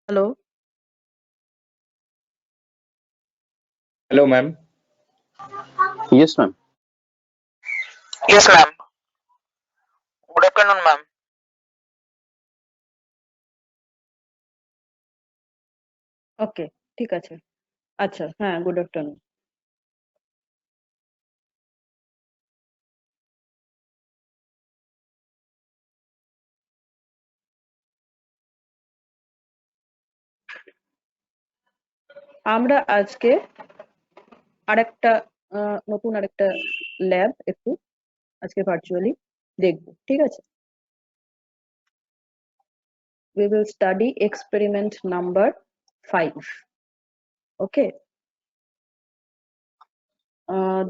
Hello. Hello, ma'am. Yes, ma'am. Yes, ma'am. Good afternoon, ma'am. ওকে, ঠিক আছে। আচ্ছা, হ্যাঁ, গুড আফটারনুন। আমরা আজকে আরেকটা নতুন আরেকটা ল্যাব একটু আজকে ভার্চুয়ালি দেখব, ঠিক আছে? We will study experiment number 5. Okay.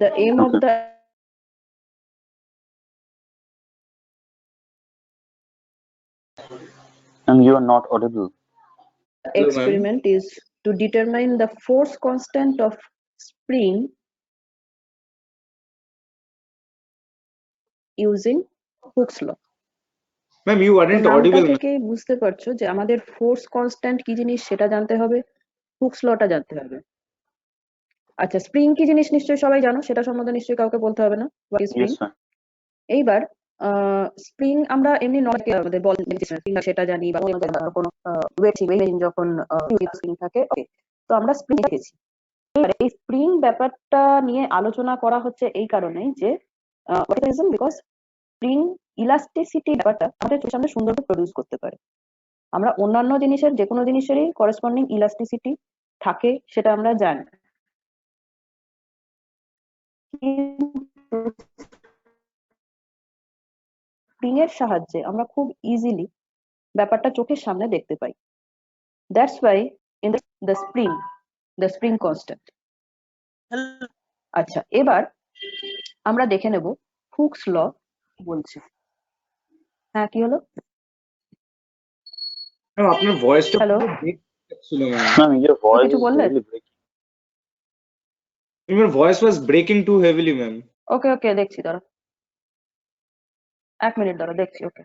The aim of Okay. the And you are not audible. Hello, ma'am. experiment is to determine the force constant of spring using Hooke's law. Ma'am, you তো aren't নামটা audible, ma'am. থেকে বুঝতে পারছো যে আমাদের force constant কি জিনিস সেটা জানতে হবে, হুকস লটা জানতে হবে। আচ্ছা, স্প্রিং কি জিনিস নিশ্চয়ই সবাই জানো, সেটা সম্বন্ধে নিশ্চয়ই কাউকে বলতে হবে না। What is spring? Yes, ma'am. এইবার স্প্রিং আমরা এমনি নর্মালি আমাদের বল সেটা জানি, বা কোনো ওয়েট যখন স্প্রিং থাকে, ওকে, তো আমরা স্প্রিং দেখেছি। এবার এই স্প্রিং ব্যাপারটা নিয়ে আলোচনা করা হচ্ছে এই কারণেই যে বিকজ স্প্রিং ইলাস্টিসিটি ব্যাপারটা আমাদের চোখের সামনে সুন্দরভাবে প্রডিউস করতে পারে। আমরা অন্যান্য জিনিসের যে কোনো জিনিসেরই করেসপন্ডিং ইলাস্টিসিটি থাকে সেটা আমরা জানি, স্প্রিং এর সাহায্যে আমরা খুব ইজিলি ব্যাপারটা চোখের সামনে দেখতে পাই। That's why in the spring constant. আচ্ছা, এবার আমরা দেখে নেব হুকস ল বলছে। হ্যাঁ, কি হলো? Ma'am, আপনার ভয়েসটা হ্যালো, পুরো break ছিল, ma'am. Ma'am, your voice কিছু is বললেন? really breaking. Your voice was breaking too heavily, ma'am. ওকে ওকে, দেখছি, দাঁড়া, 1 মিনিট দাঁড়া, দেখছি। ওকে,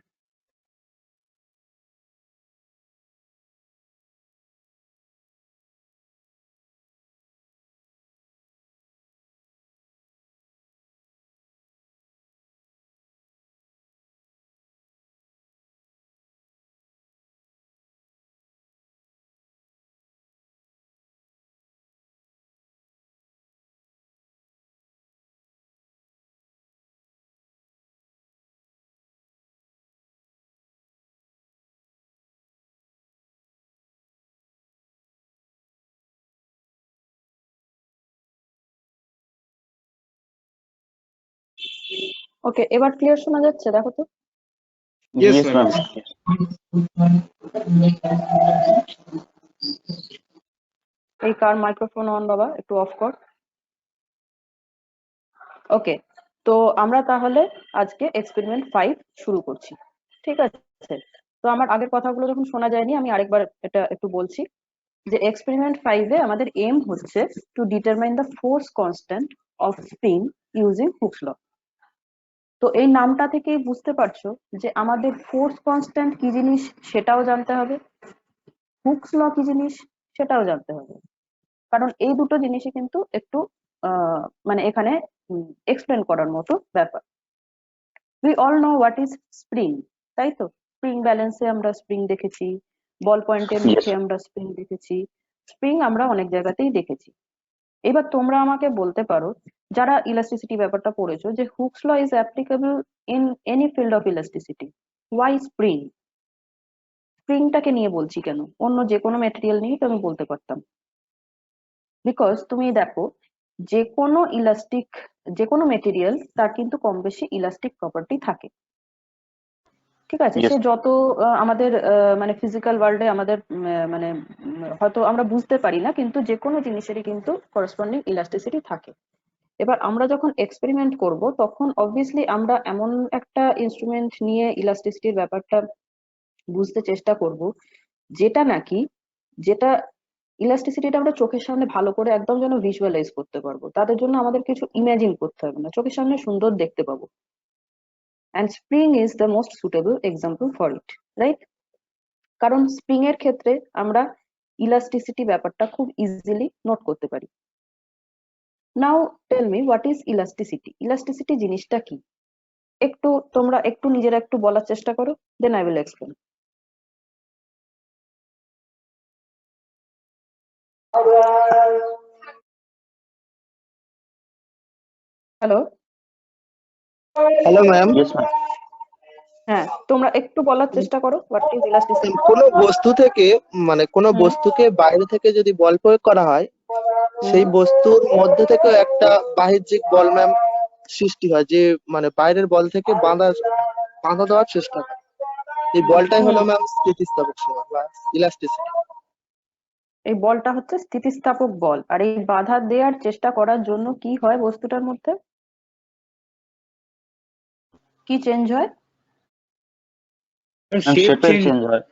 ওকে, এবার ক্লিয়ার শোনা যাচ্ছে? দেখো তো। Yes, Yes, ma'am. ma'am. এই কার মাইক্রোফোন অন বাবা, একটু অফ কর। ওকে, তো আমরা তাহলে আজকে এক্সপেরিমেন্ট 5 শুরু করছি, ঠিক আছে? তো আমার আগের কথাগুলো যখন শোনা যায়নি, আমি আরেকবার এটা একটু বলছি যে এক্সপেরিমেন্ট 5-এ আমাদের এম হচ্ছে to determine the force constant of spring using Hooke's law. তো এই নামটা থেকেই বুঝতে পারছো যে আমাদের ফোর্স কনস্ট্যান্ট কি জিনিস সেটাও জানতে হবে, হুকস ল কি জিনিস সেটাও জানতে হবে, কারণ এই দুটো জিনিসই কিন্তু একটু মানে এখানে এক্সপ্লেন করার মতো ব্যাপার। We all know what is spring, তাই তো? স্প্রিং ব্যালেন্সে আমরা স্প্রিং দেখেছি, বল পয়েন্টের মুখে Yes. আমরা স্প্রিং দেখেছি, স্প্রিং আমরা অনেক জায়গাতেই দেখেছি। এবার তোমরা আমাকে বলতে পারো, যারা ইলাস্টিসিটি ব্যাপারটা পড়েছো, যে Hooke's law is applicable in any field of elasticity, why spring? স্প্রিংটাকে নিয়ে বলছি কেন? অন্য যে কোনো মেটেরিয়াল নিয়ে তো আমি বলতে পারতাম। বিকজ তুমি দেখো, যে কোনো ইলাস্টিক, যে কোনো মেটেরিয়াল তার কিন্তু কম বেশি ইলাস্টিক প্রপার্টি থাকে, ঠিক আছে? Yes. সে যত আমাদের মানে ফিজিক্যাল ওয়ার্ল্ডে আমাদের মানে হয়তো আমরা বুঝতে পারি না, কিন্তু যে কোনো জিনিসেরই কিন্তু করেসপন্ডিং ইলাস্টিসিটি থাকে। এবার আমরা যখন এক্সপেরিমেন্ট করব তখন অবভিয়াসলি আমরা এমন একটা ইনস্ট্রুমেন্ট নিয়ে ইলাস্টিসিটির ব্যাপারটা বুঝতে চেষ্টা করব যেটা নাকি, যেটা ইলাস্টিসিটিটা আমরা চোখের সামনে ভালো করে একদম যেন ভিজুয়ালাইজ করতে পারবো। তাদের জন্য আমাদের কিছু ইমাজিন করতে হবে না, চোখের সামনে সুন্দর দেখতে পাবো। And spring is the most suitable example for it, right? কারণ স্প্রিং এর ক্ষেত্রে আমরা ইলাস্টিসিটি ব্যাপারটা খুব ইজিলি নোট করতে পারি। Now tell me what is elasticity. Elasticity জিনিসটা কি তোমরা একটু নিজেরা একটু বলার চেষ্টা করো, then I will explain. Hello, hello ma'am, Yes, ma'am. হ্যাঁ তোমরা একটু বলার চেষ্টা করো হোয়াট ইজ ইলাস্টিসিটি। কোনো বস্তু থেকে মানে কোনো বস্তুকে বাইরে থেকে যদি বল প্রয়োগ করা হয়, সেই বস্তুর মধ্যে থেকে একটা বাহ্যিক বল ম্যাম সৃষ্টি হয়, যে মানে বাইরের বল থেকে বাঁধা দেওয়ার চেষ্টা করে। এই বলটাই হলো ম্যাম স্থিতিস্থাপক সীমা বা ইলাস্টিসিটি। এই বলটা হচ্ছে স্থিতিস্থাপক বল, আর এই বাধা দেওয়ার চেষ্টা করার জন্য কি হয় বস্তুটার মধ্যে, কি চেঞ্জ হয়? And shape shape change. change হয়।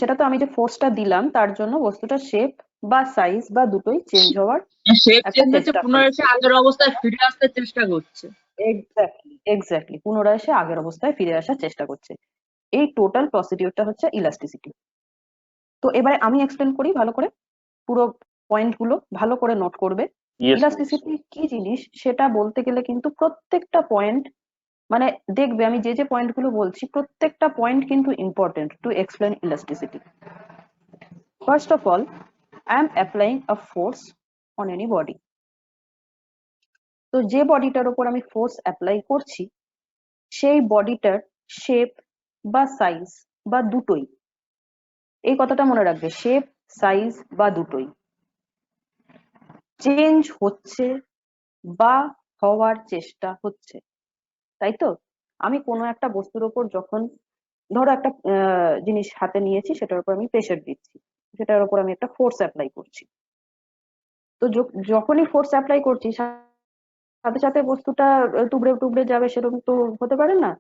সেটা তো আমি যে ফোর্সটা দিলাম তার জন্য বস্তুটা শেপ বা সাইজ বা দুটোই চেঞ্জ হওয়ার শেপ একটা চেঞ্জ হচ্ছে, চেষ্টা পুনরায় করে। এসে আগের অবস্থায় ফিরে আসতে চেষ্টা করছে। এক্স্যাক্টলি পুনরায় এসে আগের অবস্থায় ফিরে আসার চেষ্টা করছে। এই টোটাল প্রসিডিউরটা হচ্ছে ইলাস্টিসিটি। তো এবারে আমি এক্সপ্লেন করি ভালো করে, পুরো পয়েন্ট গুলো ভালো করে নোট করবে। Yes, ma'am. ইলাস্টিসিটি কি জিনিস সেটা বলতে গেলে কিন্তু প্রত্যেকটা পয়েন্ট, মানে দেখবে আমি যে যে পয়েন্ট গুলো বলছি প্রত্যেকটা পয়েন্ট কিন্তু important to explain elasticity. First of all, I am applying a force on any body. তো যে বডিটার উপর আমি ফোর্স অ্যাপ্লাই করছি সেই বডিটার শেপ বা সাইজ বা দুটোই, এই কথাটা মনে রাখবে, শেপ সাইজ বা দুটোই চেঞ্জ হচ্ছে বা হওয়ার চেষ্টা হচ্ছে, তাই তো? আমি কোনো একটা বস্তুর উপর যখন ধরো একটা জিনিস হাতে নিয়েছি, সেটার উপর আমি প্রেসার দিচ্ছি, সেটার উপর আমি একটা ফোর্স অ্যাপ্লাই করছি। তো যখনই ফোর্স অ্যাপ্লাই করছি সাথে সাথে বস্তুটা টুকরে টুকরে যাবে সেরকম তো হতে পারে না।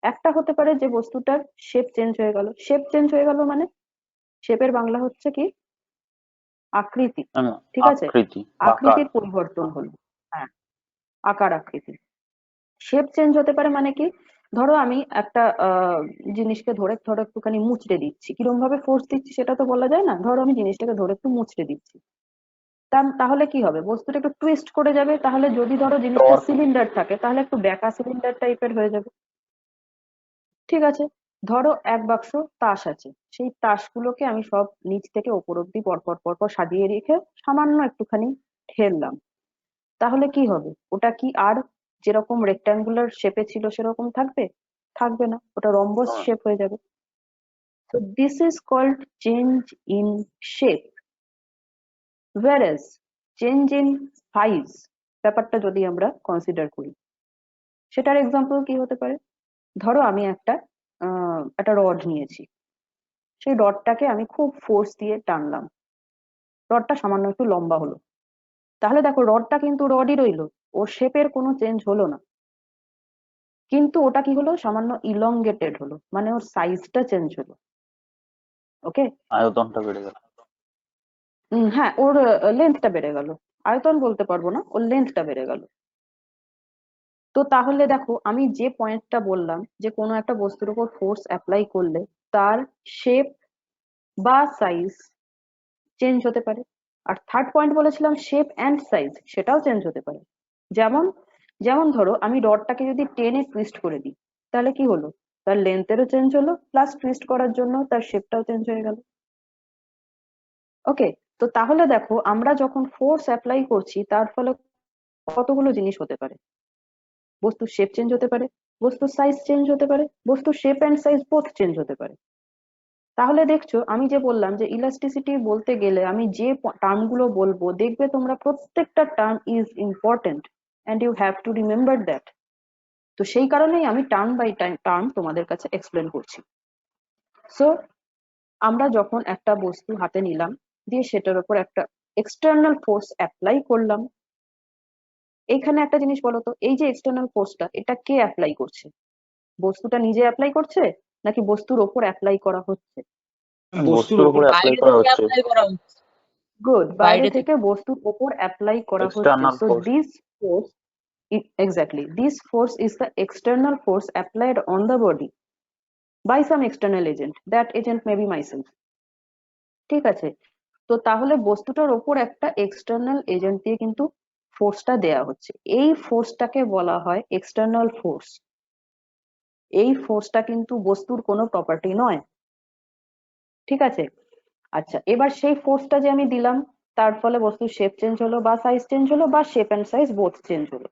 একটা হতে পারে যে বস্তুটার শেপ চেঞ্জ হয়ে গেল। শেপ চেঞ্জ হয়ে গেল মানে শেপের বাংলা হচ্ছে কি? আকৃতি। ঠিক আছে, আকৃতি, আকৃতির পরিবর্তন হলো। হ্যাঁ, আকার আকৃতি। শেপ চেঞ্জ হতে পারে মানে কি, ধরো আমি একটা জিনিসকে ধরো একটুখানি মুচড়ে দিচ্ছি, কিরকম ভাবে ফোর্স দিচ্ছি সেটা তো বলা যায় না, ধরো আমি জিনিসটাকে ধরে একটু মুচড়ে দিচ্ছি, তাহলে কি হবে, বস্তুটা একটু টুইস্ট করে যাবে। তাহলে যদি ধরো জিনিসটা Torque. সিলিন্ডার থাকে তাহলে একটু ব্যাকা সিলিন্ডার টাইপের হয়ে যাবে। ঠিক আছে, ধরো এক বাক্স তাস আছে, সেই তাসগুলোকে আমি সব নিচ থেকে ওপর অব্দি পরপর পরপর সাজিয়ে রেখে সামান্য একটুখানি ঠেললাম, তাহলে কি হবে, ওটা কি আর যেরকম রেক্ট্যাঙ্গুলার শেপে ছিল সেরকম থাকবে? থাকবে না, ওটা রম্বস শেপ হয়ে যাবে। So this is called change in shape, whereas change in size ব্যাপারটা যদি আমরা কনসিডার করি, সেটার এক্সাম্পল কি হতে পারে? ধরো আমি একটা রড নিয়েছি, সেই রডটাকে আমি খুব ফোর্স দিয়ে টানলাম, রডটা সামান্য একটু লম্বা হলো, তাহলে দেখো রডটা কিন্তু রডই রইলো, ওর শেপের কোনো চেঞ্জ হলো না, কিন্তু ওটা কি হলো, সামান্য ইলংগেটেড হলো, মানে ওর সাইজটা চেঞ্জ হলো। ওকে, আয়তনটা বেড়ে গেল। হ্যাঁ, ওর লেন্থটা বেড়ে গেল, আয়তন বলতে পারবো না, ওর লেন্থটা বেড়ে গেল। তো তাহলে দেখো আমি যে পয়েন্টটা বললাম যে কোনো একটা বস্তুর উপর ফোর্স অ্যাপ্লাই করলে তার শেপ বা সাইজ চেঞ্জ হতে পারে। আর থার্ড পয়েন্ট বলেছিলাম শেপ অ্যান্ড সাইজ, সেটাও চেঞ্জ হতে পারে। যেমন যেমন ধরো আমি রডটাকে যদি টেনে টুইস্ট করে দিই, তাহলে কি হলো, তার লেন্থেরও চেঞ্জ হলো, প্লাস টুইস্ট করার জন্য তার শেপটাও চেঞ্জ হয়ে গেল। ওকে, তো তাহলে দেখো আমরা যখন ফোর্স অ্যাপ্লাই করছি তার ফলে কতগুলো জিনিস হতে পারে, বস্তুর শেপ চেঞ্জ হতে পারে, বস্তুর সাইজ চেঞ্জ হতে পারে, বস্তুর shape and size both change হতে পারে। তাহলে দেখছো আমি যে বললাম যে ইলাস্টিসিটি বলতে গেলে আমি যে টার্ম গুলো বলবো, দেখবে তোমরা প্রত্যেকটা term is important and you have to remember that. তো সেই কারণেই আমি টার্ম বাই টার্ম তোমাদের কাছে এক্সপ্লেন করছি। সো আমরা যখন একটা বস্তু হাতে নিলাম, দিয়ে সেটার উপর একটা এক্সটার্নাল ফোর্স অ্যাপ্লাই করলাম, এইখানে একটা জিনিস বলো তো, এই যে এক্সটার্নাল ফোর্সটা এটা কে অ্যাপ্লাই করছে? বস্তুটা নিজে অ্যাপ্লাই করছে নাকি বস্তুর ওপর অ্যাপ্লাই করা হচ্ছে? বস্তুর উপর অ্যাপ্লাই বাইরে করা থেকে হচ্ছে। অ্যাপ্লাই করা হচ্ছে। গুড, বাইরে বাইরে থেকে বস্তুর ওপর অ্যাপ্লাই করা হচ্ছে। External so force. This force, exactly, this force is the external force applied on the body. by some external agent. That agent may be myself. ঠিক আছে? তো তাহলে বস্তুটার ওপর একটা এক্সটার্নাল এজেন্ট দিয়ে কিন্তু ফোর্সটা দেয়া হচ্ছে। এই ফোর্সটাকে বলা হয় এক্সটার্নাল ফোর্স। এই ফোর্সটা কিন্তু বস্তুর কোনো প্রপার্টি নয়। ঠিক আছে? আচ্ছা, এবার সেই ফোর্সটা যে আমি দিলাম তার ফলে বস্তুর শেপ চেঞ্জ হলো বা সাইজ চেঞ্জ হলো বা shape and size both change হলো।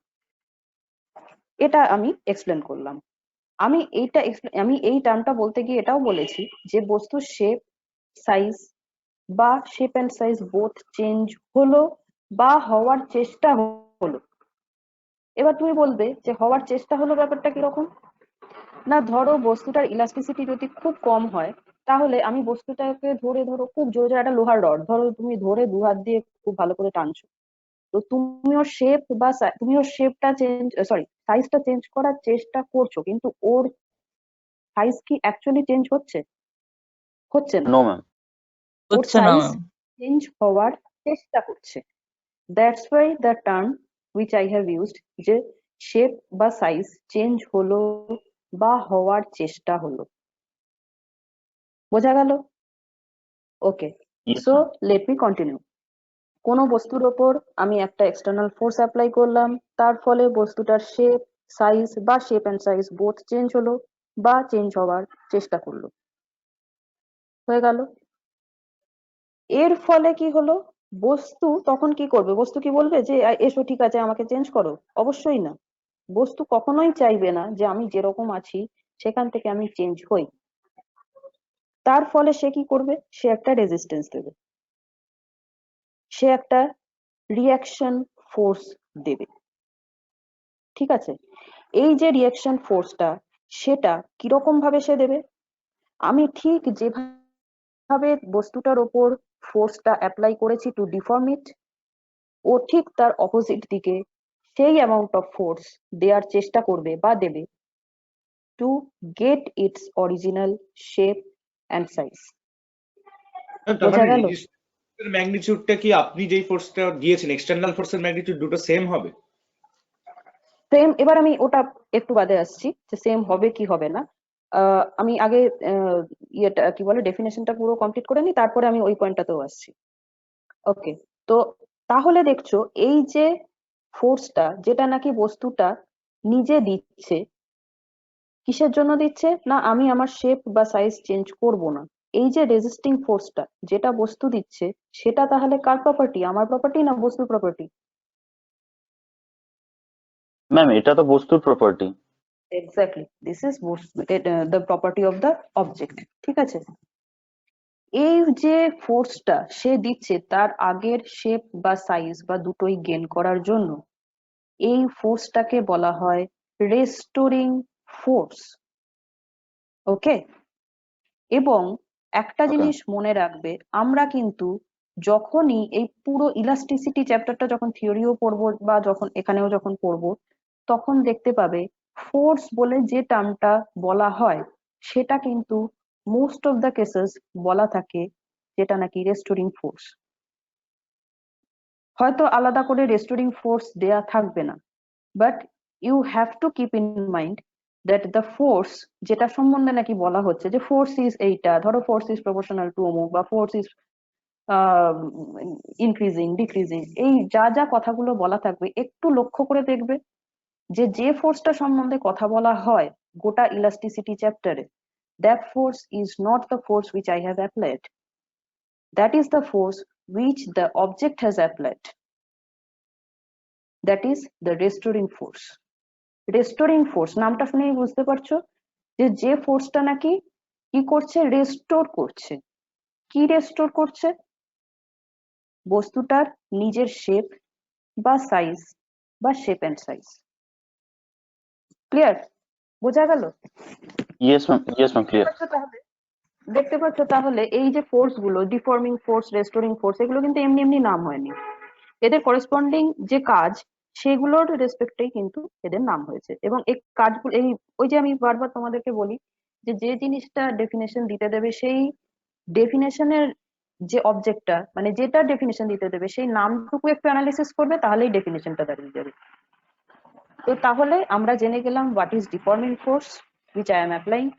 এটা আমি এক্সপ্লেন করলাম। আমি এই টার্মটা বলতে গিয়ে এটাও বলেছি যে বস্তুর শেপ সাইজ বা shape and size both change হলো বা হওয়ার চেষ্টা হলো। এবার তুমি বলবে যে হওয়ার চেষ্টা হলো ব্যাপারটা কিরকম? না, ধরো বস্তুটার ইলাস্টিসিটি যদি খুব কম হয় তাহলে আমি বস্তুটাকে ধরো খুব জোরে জোরে একটা লোহার রড ধরো তুমি ধরে দু হাত দিয়ে খুব ভালো করে টানছো, তো তুমি ওর শেপটা চেঞ্জ সাইজটা চেঞ্জ করার চেষ্টা করছো, কিন্তু ওর সাইজ কি অ্যাকচুয়ালি চেঞ্জ হচ্ছে? হচ্ছে না। No, ma'am. ওর হচ্ছে না সাইজ ম্যাম। চেঞ্জ হওয়ার চেষ্টা করছে। That's why the term which I have used, যে শেপ বা সাইজ চেঞ্জ হলো বা হওয়ার চেষ্টা হলো। বোঝা গেল? ওকে, Yes, so ma'am. Let me continue. কোনো বস্তুর ওপর আমি একটা এক্সটার্নাল ফোর্স অ্যাপ্লাই করলাম, তার ফলে বস্তুটার শেপ সাইজ বা shape and size both change হলো বা চেঞ্জ হওয়ার চেষ্টা করলো। হয়ে গেল। এর ফলে কি হলো? বস্তু তখন কি করবে? বস্তু কি বলবে যে এসো ঠিক আছে আমাকে চেঞ্জ করো? অবশ্যই না। বস্তু কখনোই চাইবে না যে আমি যেরকম আছি সেখান থেকে আমি চেঞ্জ হই। তার ফলে সে কি করবে? সে একটা রেজিস্ট্যান্স দেবে, সে একটা রিঅ্যাকশন ফোর্স দেবে। ঠিক আছে? এই যে রিঅ্যাকশন ফোর্সটা, সেটা কিরকম ভাবে সে দেবে? আমি ঠিক যেভাবে বস্তুটার ওপর ফোর্সটা অ্যাপ্লাই করেছি টু ডিফর্ম ইট, ও ঠিক তার অপোজিট দিকে সেই অ্যামাউন্ট অফ ফোর্স দেওয়ার চেষ্টা করবে বা দেবে to get it's original shape and size. তার বোঝা মানে গেল? রেজিস্ট্যান্সের ম্যাগনিটিউডটা কি আপনি যেই ফোর্সটা দিয়েছেন এক্সটার্নাল ফোর্সের ম্যাগনিটিউড দুটো সেম হবে? সেম। এবার আমি ওটা একটু বাদে আসছি যে সেম হবে কি হবে না। আমি আগে ইয়েটা কি বলে ডেফিনেশনটা পুরো কমপ্লিট করে নিই, তারপরে আমি ওই পয়েন্টটাতেও আসছি। ওকে, তো তাহলে দেখছো এই যে ফোর্সটা যেটা নাকি বস্তুটা নিজে দিচ্ছে, কিসের জন্য দিচ্ছে? না আমি আমার শেপ বা সাইজ চেঞ্জ করব না। এই যে রেজিস্টিং ফোর্সটা যেটা বস্তু দিচ্ছে, সেটা তাহলে কার প্রপার্টি? আমার প্রপার্টি না বস্তুর প্রপার্টি? ম্যাম, এটা তো বস্তুর property. Exactly, this is the property of the object. ঠিক আছে? এই যে ফোর্সটা সে দিচ্ছে তার আগের শেপ বা সাইজ বা দুটোই গেইন করার জন্য, এই ফোর্সটাকে বলা হয় রেস্টোরিং ফোর্স। ওকে, এবং একটা Okay. জিনিস মনে রাখবে, আমরা কিন্তু যখনই এই পুরো ইলাস্টিসিটি চ্যাপ্টারটা যখন থিওরিও পড়বো বা যখন এখানেও যখন পড়বো, তখন দেখতে পাবে ফোর্স বলে যে টার্মটা বলা হয় সেটা কিন্তু মোস্ট অফ দ্য কেসেস বলা থাকে যেটা নাকি রেস্টোরিং ফোর্স। হয়তো আলাদা করে রেস্টোরিং ফোর্স দেয়া থাকবে না, but you have to keep in mind that the force যেটা সম্বন্ধে নাকি বলা হচ্ছে যে ফোর্স ইজ এইটা, ধরো ফোর্স ইজ প্রপোর্শনাল টু অমুক বা ফোর্স ইজ ইনক্রিজিং ডিক্রিজিং, এই যা যা কথাগুলো বলা থাকবে একটু লক্ষ্য করে দেখবে যে যে ফোর্সটা সম্বন্ধে কথা বলা হয় গোটা ইলাস্টিসিটি চ্যাপ্টারে, that force is not the force which I have applied. That is the force which the object has applied. That is the restoring force. Restoring force নামটা শুনেই বুঝতে পারছো যে যে ফোর্সটা নাকি কি করছে? রেস্টোর করছে। কি রেস্টোর করছে? বস্তুটার নিজের শেপ বা সাইজ বা শেপ এন্ড সাইজ। ক্লিয়ার? বোঝা গেল? Yes, ma'am. Yes, ma'am. Clear. দেখতে পাচ্ছ তাহলে এই যে ফোর্স গুলো, ডিফর্মিং ফোর্স, রেস্টোরিং ফোর্স, এগুলো কিন্তু এমনি এমনি নাম হয়নি। এদের করেসপন্ডিং যে কাজ সেগুলোর রেসপেক্টেই কিন্তু এদের নাম হয়েছে। এবং এই কাজগুলো এই ওই যে আমি বারবার তোমাদেরকে বলি যে যে জিনিসটা ডেফিনেশন দিতে দেবে সেই ডেফিনেশনের যে অবজেক্টটা মানে যেটা ডেফিনেশন দিতে দেবে সেই নামটুকু একটু অ্যানালিসিস করবে, তাহলেই ডেফিনেশনটা দাঁড়িয়ে যাবে। তো তাহলে আমরা জেনে গেলাম what is deforming force which I am applying,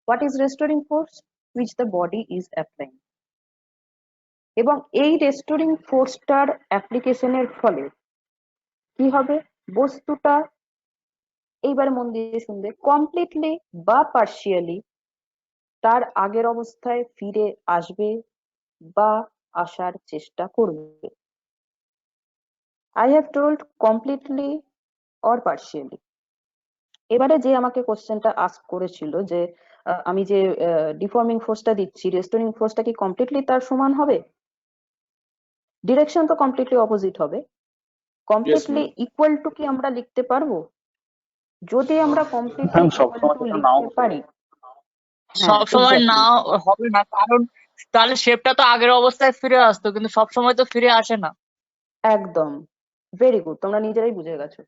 What is restoring force? Which the body is applying. এবং এই রেস্টোরিং ফোর্সটার অ্যাপ্লিকেশনের ফলে কি হবে, বস্তুটা এইবার মন দিয়ে শুনবে কমপ্লিটলি বা পার্শিয়ালি তার আগের অবস্থায় ফিরে আসবে বা আসার চেষ্টা করবে। I have told completely or partially. এবারে যে আমাকে কোশ্চেনটা আস্ক করেছিল যে আমি যে ডিফর্মিং ফোর্সটা দিচ্ছি রেস্টোরিং ফোর্সটা কি কমপ্লিটলি তার সমান হবে? ডিরেকশন তো কমপ্লিটলি অপোজিট হবে। কমপ্লিটলি ইকুয়াল টু কি আমরা লিখতে পারবো? যদি আমরা কমপ্লিটলি ম্যাম ইকুয়াল সবসময় টু সেটা নাও লিখতে হতে পারি, পারে। হ্যাঁ সব সময় এক্স্যাক্টলি, না হবে না, কারণ তাহলে শেপটা তো আগের অবস্থায় ফিরে আসতো, কিন্তু সব সময় তো ফিরে আসে না। একদম ভেরি গুড, তোমরা নিজেরাই বুঝে গেছো।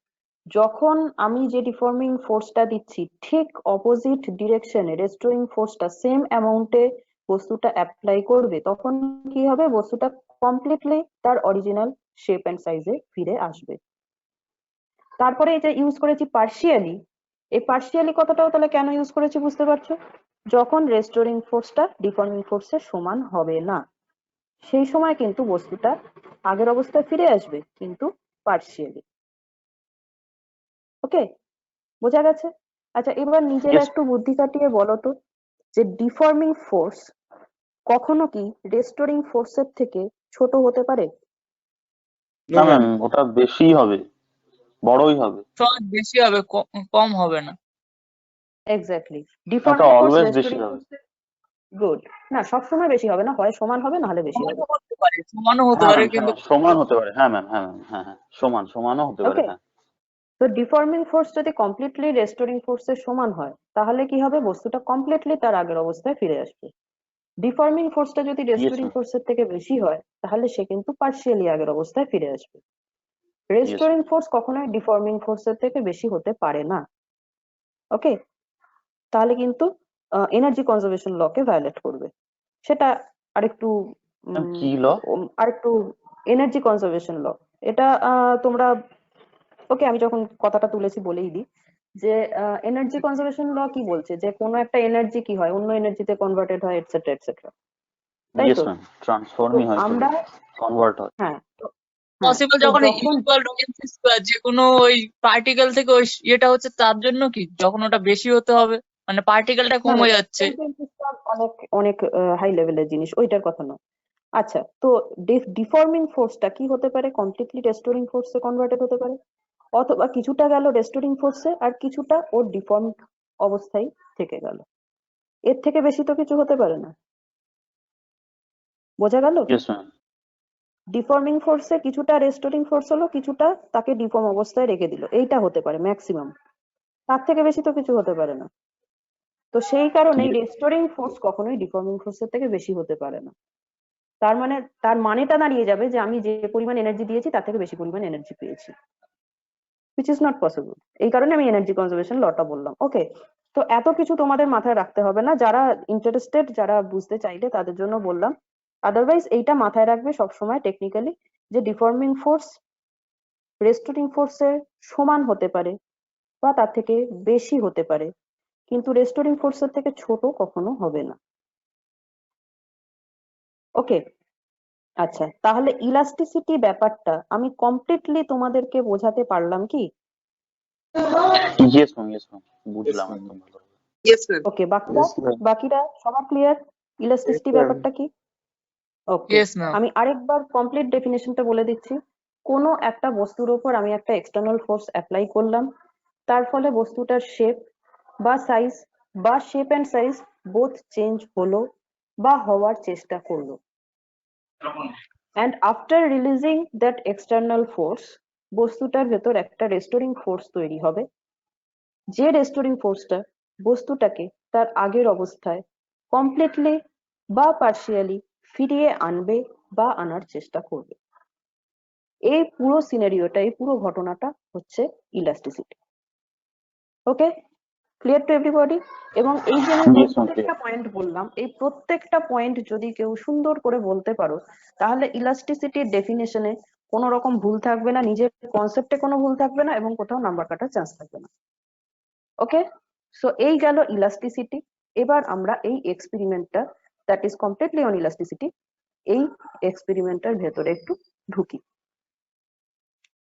যখন আমি যে ডিফর্মিং ফোর্সটা দিচ্ছি ঠিক অপোজিট ডিরেকশনে রেস্টোরিং ফোর্সটা সেম অ্যামাউন্টে বস্তুটা অ্যাপ্লাই করবে, তখন কি হবে, বস্তুটা কমপ্লিটলি তার অরিজিনাল শেপ এন্ড সাইজে ফিরে আসবে। তারপরে এটা ইউজ করেছি পার্শিয়ালি। এই পার্শিয়ালি কথাটাও তাহলে কেন ইউজ করেছি বুঝতে পারছো? যখন রেস্টোরিং ফোর্সটা ডিফর্মিং ফোর্সের সমান হবে না, সেই সময় কিন্তু বস্তুটা আগের অবস্থায় ফিরে আসবে, কিন্তু পার্শিয়ালি। ওকে, বোঝা গেছে? আচ্ছা এবার নিজেরা ইয়েস একটু বুদ্ধি কাটিয়ে বলো তো যে ডিফর্মিং ফোর্স কখনো কি রেস্টোরিং ফোর্সের থেকে ছোট হতে পারে? না ম্যাম, ওটা বেশি হবে, বড়ই হবে। সব বেশি হবে, কম হবে না। এক্স্যাক্টলি, ওটা ডিফর্মিং ফোর্স অলওয়েজ বেশি রেস্টোরিং হবে। ফোর্সের গুড না, সবসময় বেশি হবে না, হয় সমান হবে না হলে বেশি হবে। সমানও হতে পারে, সমানও হতে হ্যাঁ পারে, ম্যাম, কিন্তু হ্যাঁ সমান হতে পারে। হ্যাঁ ম্যাম, হ্যাঁ ম্যাম, হ্যাঁ হ্যাঁ সমানও হতে পারে। ওকে, হ্যাঁ তো ডিফর্মিং ফোর্স যদি কমপ্লিটলি রেস্টোরিং ফোর্সের সমান হয় তাহলে কি হবে, বস্তুটা কমপ্লিটলি তার আগের অবস্থায় ফিরে আসবে। ডিফর্মিং ফোর্সটা যদি ইয়েস রেস্টোরিং ম্যাম, ফোর্সের থেকে বেশি হয় তাহলে সে কিন্তু পার্শিয়ালি আগের অবস্থায় ফিরে আসবে। Yes restoring ma'am. ফোর্স কখনোই ডিফর্মিং ফোর্সের থেকে বেশি হতে পারে না। ওকে, তাহলে কিন্তু এনার্জি কনজারভেশন লকে ভায়োলেট করবে। সেটা আরেকটু ম্যাম কি ল? আরেকটু এনার্জি কনজারভেশন ল, এটা তোমরা, ওকে আমি যখন কথাটা তুলেছি বলেই দিই যে এনার্জি কনজারভেশন ল কি বলছে যে কোনো একটা এনার্জি কি হয় অন্য এনার্জিতে কনভার্টেড হয় এটসেট্রা এটসেট্রা, তাই ইয়েস তো? ম্যাম, তো ট্রান্সফর্মই হয় শুধু, আমরা, কনভার্ট হয়। হ্যাঁ হ্যাঁ, পসিবল তো যখন যখন ইকুয়াল টু এমসি স্কয়ার, যে কোনো ওই পার্টিকেল থেকে ওই ইয়েটা হচ্ছে, তার জন্য কি যখন ওটা বেশি হতে হবে, মানে পার্টিকেলটা না না কমে যাচ্ছে। অনেক অনেক হাই লেভেলের জিনিস, ওইটার কথা নয়। আচ্ছা, তো ডিফর্মিং ফোর্সটা কি হতে পারে, কমপ্লিটলি রেস্টোরিং ফোর্সে কনভার্টেড হতে পারে, অথবা কিছুটা গেল রেস্টোরিং ফোর্সে আর কিছুটা ওর ডিফর্ম অবস্থায় থেকে গেল। এর থেকে বেশি তো কিছু হতে পারে না। বোঝা গেল? Yes ma'am. ডিফর্মিং ফোর্সে কিছুটা রেস্টোরিং ফোর্স হলো, কিছুটা তাকে ডিফর্ম অবস্থায় রেখে দিল, এইটা হতে পারে ম্যাক্সিমাম, তার থেকে বেশি তো কিছু হতে পারে না। তো সেই কারণেই রেস্টোরিং ফোর্স কখনোই ডিফর্মিং ফোর্সের থেকে বেশি হতে পারে না। তার মানেটা দাঁড়িয়ে যাবে যে আমি যে পরিমাণ এনার্জি দিয়েছি তার থেকে বেশি পরিমাণ এনার্জি পেয়েছি, which is not possible। এই কারণে আমি এনার্জি কনজারভেশন লটা বললাম। ওকে, তো এত কিছু তোমাদের মাথায় রাখতে হবে না, যারা ইন্টারেস্টেড, যারা বুঝতে চাইলে তাদের জন্য বললাম। আদারওয়াইজ এইটা মাথায় রাখবে সবসময় টেকনিক্যালি যে ডিফর্মিং ফোর্স রেস্টোরিং ফোর্সের সমান হতে পারে বা তার থেকে বেশি হতে পারে, কিন্তু রেস্টোরিং ফোর্সের থেকে ছোট কখনো হবে না। ওকে, আচ্ছা তাহলে ইলাস্টিসিটি ব্যাপারটা আমি কমপ্লিটলি তোমাদেরকে বোঝাতে পারলাম কি? ইয়েস ম্যাম, ইয়েস ম্যাম, বুঝলাম একদম ভালো। Yes ma'am. Okay, Yes, ma'am. বাকিরা সবার ক্লিয়ার ইলাস্টিসিটি Yes, ma'am. ব্যাপারটা কি? ওকে, ইয়েস ম্যাম। আমি আরেকবার কমপ্লিট ডেফিনেশনটা বলে দিচ্ছি। কোনো একটা বস্তুর উপর আমি একটা এক্সটার্নাল ফোর্স অ্যাপ্লাই করলাম, তার ফলে বস্তুটার শেপ বা সাইজ বা shape and size both change হলো বা হওয়ার চেষ্টা করলো, and after releasing that external force বস্তুটার ভেতর একটা রেস্টোরিং ফোর্স তৈরি হবে, যে রেস্টোরিং ফোর্সটা বস্তুটাকে তার আগের অবস্থায় কমপ্লিটলি বা পার্শিয়ালি ফিরিয়ে আনবে বা আনার চেষ্টা করবে। এই পুরো সিনারিওটা, এই পুরো ঘটনাটা হচ্ছে elasticity. Okay, clear to everybody? এবং এই যে আমি Yes, ma'am, প্রত্যেকটা পয়েন্ট বললাম, এই প্রত্যেকটা পয়েন্ট যদি কেউ সুন্দর করে বলতে পারো তাহলে ইলাস্টিসিটির ডেফিনেশনে কোনো রকম ভুল থাকবে না, নিজের কনসেপ্টে কোনো ভুল থাকবে না, এবং কোথাও নাম্বার কাটার চান্স থাকবে না। ওকে, সো এই গেল ইলাস্টিসিটি। এবার আমরা এই এক্সপেরিমেন্টটা that is completely on elasticity এই এক্সপেরিমেন্টের ভেতরে একটু ঢুকি।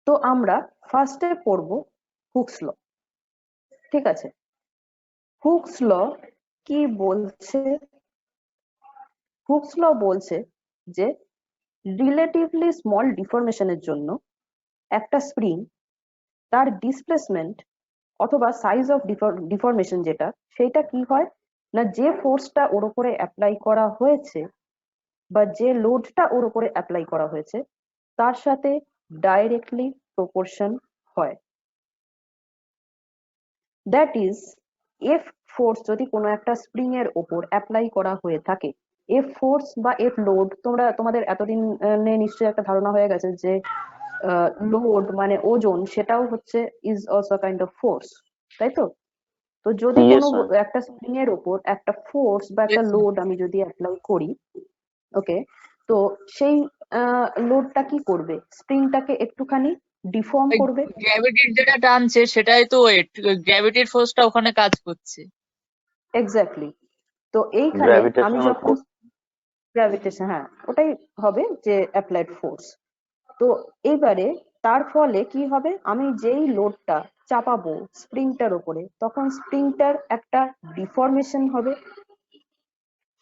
তো আমরা ফার্স্টে পড়বো হুকস ল। ঠিক আছে, হুকস ল কি বলছে? হুকস ল বলছে যে রিলেটিভলি স্মল ডিফরমেশনের জন্য একটা স্প্রিং তার ডিসপ্লেসমেন্ট অথবা সাইজ অফ ডিফরমেশন যেটা সেটা কি হয় না, যে ফোর্সটা ওর উপরে অ্যাপ্লাই করা হয়েছে বা যে লোডটা ওর উপরে অ্যাপ্লাই করা হয়েছে তার সাথে ডাইরেক্টলি প্রপোর্শন হয়। দ্যাট ইজ এফ ফোর্স যদি কোনো একটা স্প্রিং এর ওপর অ্যাপ্লাই করা হয়ে থাকে, এফ ফোর্স বা এফ লোড, তোমাদের এতদিন নিশ্চয়ই একটা ধারণা হয়ে গেছে যে লোড মানে ওজন, সেটাও হচ্ছে is also kind of force, তাই তো? তো যদি Yes, কোনো ma'am. একটা স্প্রিং এর ওপর একটা ফোর্স বা একটা Yes, ma'am. লোড আমি যদি অ্যাপ্লাই করি, ওকে, তো সেই লোডটা কি করবে? স্প্রিংটাকে একটুখানি ডিফর্ম করবে। গ্র্যাভিটির যেটা টানছে সেটাই তো ওয়েট, গ্র্যাভিটির ফোর্সটা ওখানে কাজ করছে। এক্স্যাক্টলি। তো এইখানে আমি Gravitational যখন force. গ্র্যাভিটেশন, হ্যাঁ ওটাই হবে যে অ্যাপ্লাইড ফোর্স। তো এইবারে তার ফলে কি হবে, আমি যেই লোডটা চাপাবো স্প্রিংটার উপরে তখন স্প্রিংটার একটা ডিফরমেশন হবে।